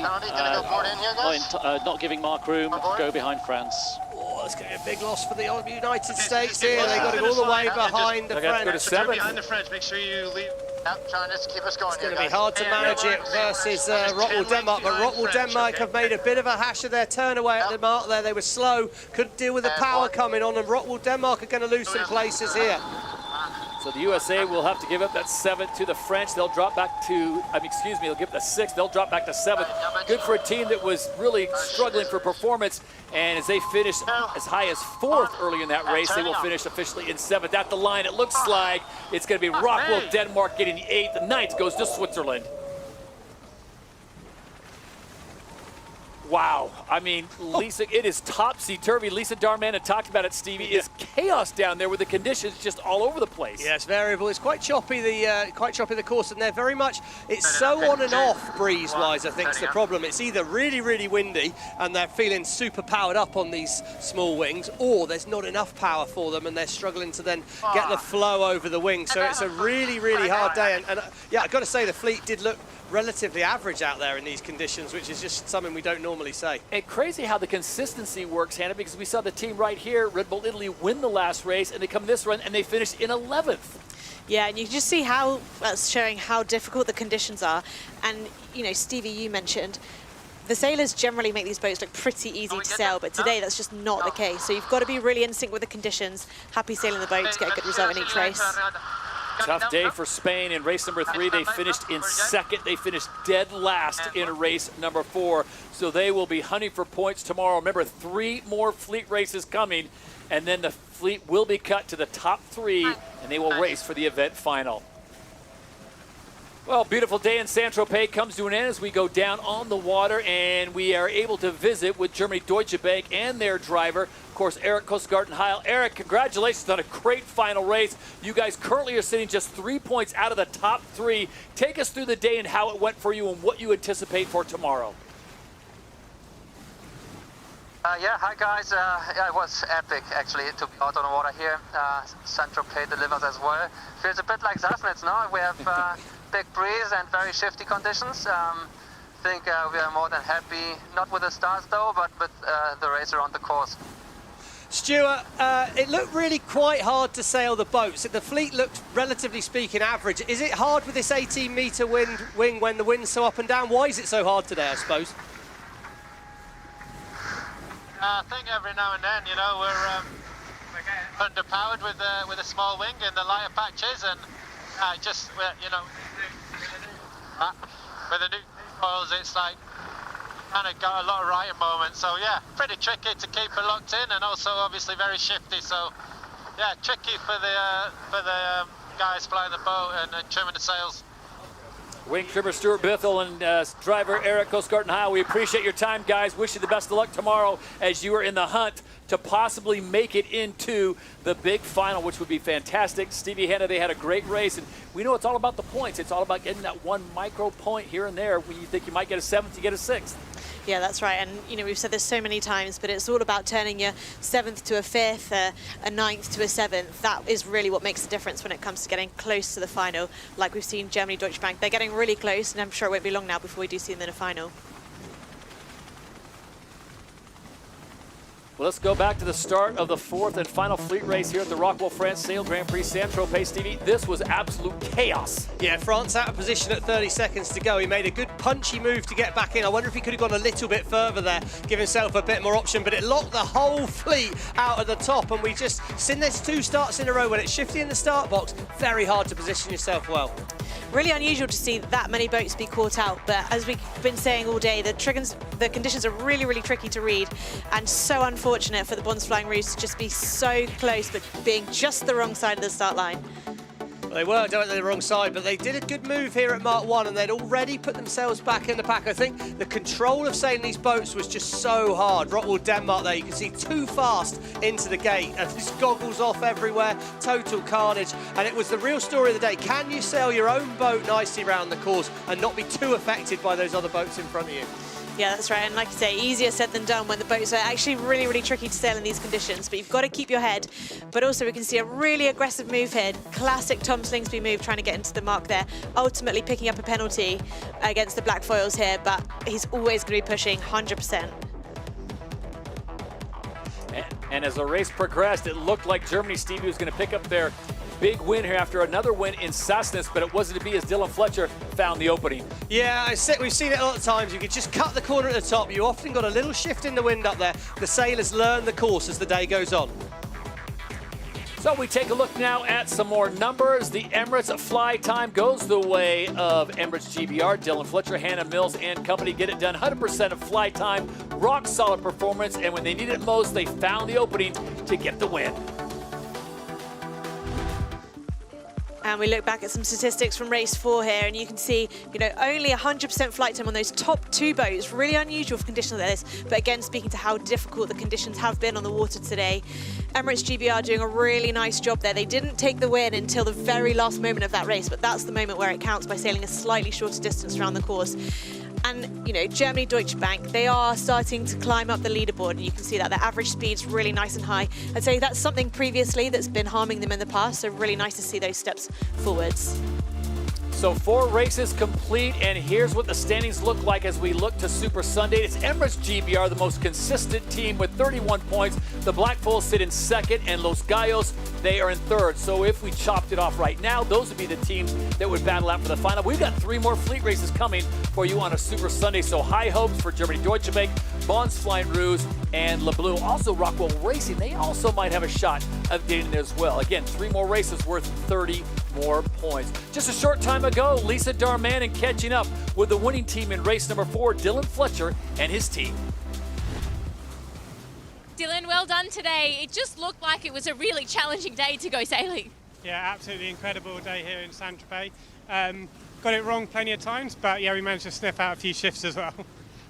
not giving Mark room, go behind France. Oh, it's going to be a big loss for the United States here. They've got to go all the way behind the French. Go to 7th. Behind the French, make sure you leave. Trying to keep us going. It's going to be hard to manage it versus ROCKWOOL Denmark, but ROCKWOOL Denmark have made a bit of a hash of their turn away at the mark there. They were slow, couldn't deal with the power coming on, and ROCKWOOL Denmark are going to lose some places here. So the USA will have to give up that 7th to the French. They'll drop back to, they'll give the 6th. They'll drop back to 7th. Good for a team that was really struggling for performance. And as they finish as high as 4th early in that race, they will finish officially in 7th. At the line, it looks like it's going to be ROCKWOOL, Denmark getting the 8th. The 9th goes to Switzerland. Wow, I mean, Lisa, it is topsy-turvy. Lisa Darman had talked about it, Stevie. It's chaos down there with the conditions just all over the place. Yeah, it's variable. It's quite choppy, the course, and they're very much, it's so on and off breeze-wise, I think, is the problem. It's either really, really windy, and they're feeling super powered up on these small wings, or there's not enough power for them, and they're struggling to then get the flow over the wing. So it's a really, really hard day. And yeah, I've got to say, the fleet did look relatively average out there in these conditions, which is just something we don't normally say. And crazy how the consistency works, Hannah, because we saw the team right here, Red Bull Italy, win the last race, and they come this run and they finish in 11th. Yeah, and you can just see how that's showing how difficult the conditions are. And, you know, Stevie, you mentioned the sailors generally make these boats look pretty easy to sail, but today that's just not the case. So you've got to be really in sync with the conditions, happy sailing the boat to get a good result in each race. Tough day for Spain in race number 3. They finished in 2nd. They finished dead last in race number 4. So they will be hunting for points tomorrow. Remember, 3 more fleet races coming, and then the fleet will be cut to the top 3, and they will race for the event final. Well, beautiful day in Saint-Tropez comes to an end as we go down on the water, and we are able to visit with Germany Deutsche Bank and their driver, of course, Eric Kostgarten-Heil. Eric, congratulations on a great final race. You guys currently are sitting just 3 points out of the top 3. Take us through the day and how it went for you and what you anticipate for tomorrow. Yeah, hi guys. Yeah, it was epic actually to be out on the water here. Saint-Tropez delivers as well. Feels a bit like Sassnitz now. We have big breeze and very shifty conditions. I think we are more than happy, not with the stars though, but with the race around the course. Stuart, it looked really quite hard to sail the boats. The fleet looked, relatively speaking, average. Is it hard with this 18-metre wing when the wind's so up and down? Why is it so hard today, I suppose? I think every now and then, you know, we're underpowered with a small wing in the lighter patches, and just, you know, with the new foils, it's like kind of got a lot of riding moments. So yeah, pretty tricky to keep it locked in, and also obviously very shifty. So yeah, tricky for the guys flying the boat and trimming the sails. Wing trimmer Stuart Bithell and driver Eric Kostgarten-Heil, we appreciate your time, guys. Wish you the best of luck tomorrow as you are in the hunt to possibly make it into the big final, which would be fantastic. Stevie, Hannah, they had a great race, and we know it's all about the points. It's all about getting that one micro point here and there. When you think you might get a 7th, you get a 6th. Yeah, that's right. And, you know, we've said this so many times, but it's all about turning your 7th to a 5th, a 9th to a 7th. That is really what makes the difference when it comes to getting close to the final. Like we've seen Germany, Deutsche Bank, they're getting really close, and I'm sure it won't be long now before we do see them in a final. Well, let's go back to the start of the 4th and final fleet race here at the ROCKWOOL France Sail Grand Prix Saint-Tropez. Stevie, this was absolute chaos. Yeah, France out of position at 30 seconds to go. He made a good punchy move to get back in. I wonder if he could have gone a little bit further there, give himself a bit more option, but it locked the whole fleet out at the top, and we just seen there's 2 starts in a row. When it's shifty in the start box, very hard to position yourself well. Really unusual to see that many boats be caught out, but as we've been saying all day, the conditions are really, really tricky to read, and so unfortunate for the Bonds Flying Roos to just be so close, but being just the wrong side of the start line. Well, they were down the wrong side, but they did a good move here at Mark 1, and they'd already put themselves back in the pack. I think the control of sailing these boats was just so hard. ROCKWOOL Denmark there, you can see too fast into the gate, and just goggles off everywhere, total carnage, and it was the real story of the day. Can you sail your own boat nicely around the course and not be too affected by those other boats in front of you? Yeah, that's right, and like you say, easier said than done when the boats are actually really, really tricky to sail in these conditions, but you've got to keep your head. But also we can see a really aggressive move here, classic Tom Slingsby move, trying to get into the mark there, ultimately picking up a penalty against the black foils here, but he's always going to be pushing 100%. And as the race progressed, it looked like Germany, Stevie, was going to pick up their big win here after another win in Sassnitz, but it wasn't to be as Dylan Fletcher found the opening. Yeah, we've seen it a lot of times. You can just cut the corner at the top. You often got a little shift in the wind up there. The sailors learn the course as the day goes on. So we take a look now at some more numbers. The Emirates fly time goes the way of Emirates GBR. Dylan Fletcher, Hannah Mills, and company get it done. 100% of fly time, rock solid performance, and when they needed it most, they found the opening to get the win. And we look back at some statistics from race 4 here, and you can see, only 100% flight time on those top 2 boats. Really unusual for conditions like this, but again, speaking to how difficult the conditions have been on the water today. Emirates GBR doing a really nice job there. They didn't take the win until the very last moment of that race, but that's the moment where it counts by sailing a slightly shorter distance around the course. And, Germany Deutsche Bank, they are starting to climb up the leaderboard, and you can see that their average speed's really nice and high. I'd say that's something previously that's been harming them in the past, so really nice to see those steps forwards. So 4 races complete, and here's what the standings look like as we look to Super Sunday. It's Emirates GBR, the most consistent team with 31 points. The Black Foals sit in second, and Los Gallos, they are in third. So if we chopped it off right now, those would be the teams that would battle out for the final. We've got 3 more fleet races coming for you on a Super Sunday, so high hopes for Germany Deutsche Bank, Mons Flying Rouge, and Le Bleu. Also, Rockwell Racing, they also might have a shot of getting it as well. Again, 3 more races worth 30 more points. Just a short time ago, Lisa Darmanin catching up with the winning team in race number 4, Dylan Fletcher and his team. Dylan, well done today. It just looked like it was a really challenging day to go sailing. Yeah, absolutely incredible day here in Saint-Tropez. Got it wrong plenty of times, but yeah, we managed to sniff out a few shifts as well.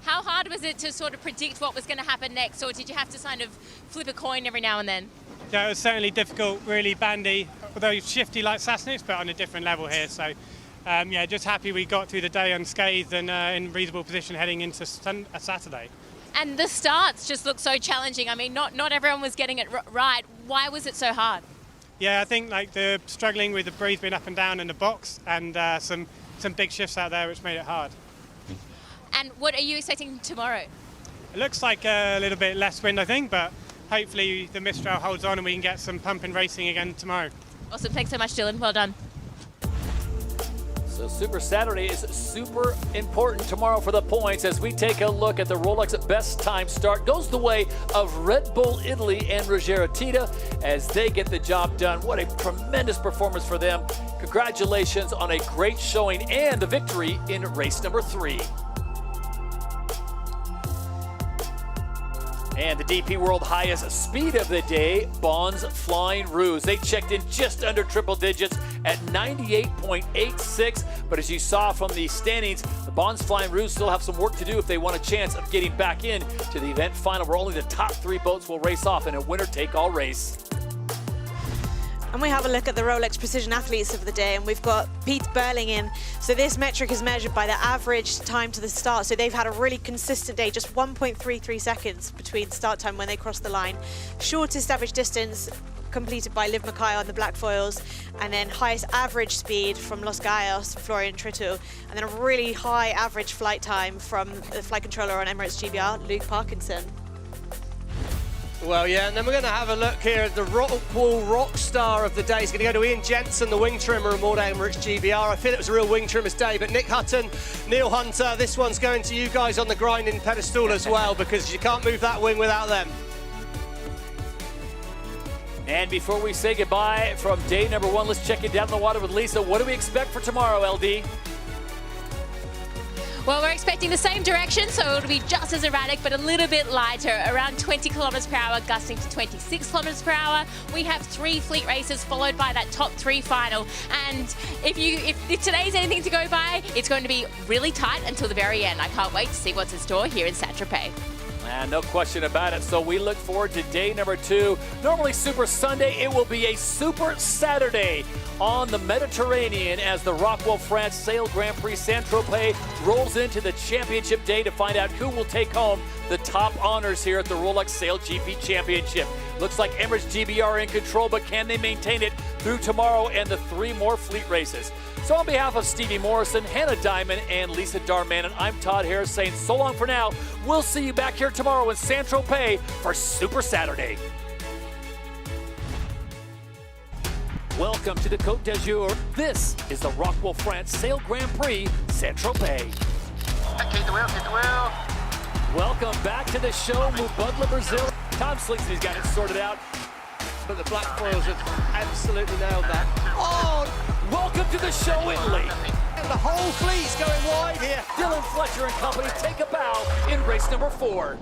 How hard was it to sort of predict what was going to happen next, or did you have to kind of flip a coin every now and then? Yeah, it was certainly difficult, really bandy, although shifty like Sassnitz, but on a different level here. So, yeah, just happy we got through the day unscathed and in reasonable position heading into Saturday. And the starts just look so challenging. I mean, not everyone was getting it right. Why was it so hard? Yeah, I think the struggling with the breeze being up and down in the box, and some big shifts out there which made it hard. And what are you expecting tomorrow? It looks like a little bit less wind, I think, but hopefully the Mistral holds on and we can get some pumping racing again tomorrow. Awesome. Thanks so much, Dylan. Well done. So Super Saturday is super important tomorrow for the points as we take a look at the Rolex best time start. Goes the way of Red Bull Italy and Ruggero Tita as they get the job done. What a tremendous performance for them. Congratulations on a great showing and the victory in race number 3. And the DP World highest speed of the day, Mons Flying Rouge. They checked in just under triple digits at 98.86. But as you saw from the standings, the Mons Flying Rouge still have some work to do if they want a chance of getting back in to the event final, where only the top 3 boats will race off in a winner-take-all race. And we have a look at the Rolex Precision Athletes of the day, and we've got Pete Burling in. So this metric is measured by the average time to the start. So they've had a really consistent day, just 1.33 seconds between start time when they cross the line. Shortest average distance completed by Liv Mackay on the black foils, and then highest average speed from Los Gallos, Florian Tritu, and then a really high average flight time from the flight controller on Emirates GBR, Luke Parkinson. Well, yeah, and then we're going to have a look here at the ROCKWOOL rock star of the day. It's going to go to Ian Jensen, the wing trimmer aboard Emirates GBR. I feel it was a real wing trimmer's day, but Nick Hutton, Neil Hunter, this one's going to you guys on the grinding pedestal as well, because you can't move that wing without them. And before we say goodbye from day number 1, let's check it down the water with Lisa. What do we expect for tomorrow, LD? Well, we're expecting the same direction, so it'll be just as erratic, but a little bit lighter, around 20 kilometers per hour, gusting to 26 kilometers per hour. We have 3 fleet races followed by that top 3 final. And if today's anything to go by, it's going to be really tight until the very end. I can't wait to see what's in store here in Saint-Tropez. No question about it. So we look forward to day number 2. Normally Super Sunday, it will be a Super Saturday on the Mediterranean as the ROCKWOOL France Sail Grand Prix Saint-Tropez rolls into the championship day to find out who will take home the top honors here at the Rolex SailGP Championship. Looks like Emirates GBR are in control, but can they maintain it through tomorrow and the 3 more fleet races? So on behalf of Stevie Morrison, Hannah Diamond, and Lisa Darmanin, I'm Todd Harris saying so long for now. We'll see you back here tomorrow in Saint-Tropez for Super Saturday. Welcome to the Côte d'Azur. This is the ROCKWOOL France Sail Grand Prix Saint-Tropez. Keep the wheel. Welcome back to the show, Mubadala, Brazil. Tom Slingsby's got it sorted out. But the black foils have absolutely nailed that. Oh, welcome to the show, Italy. And the whole fleet's going wide here. Dylan Fletcher and company take a bow in race number 4.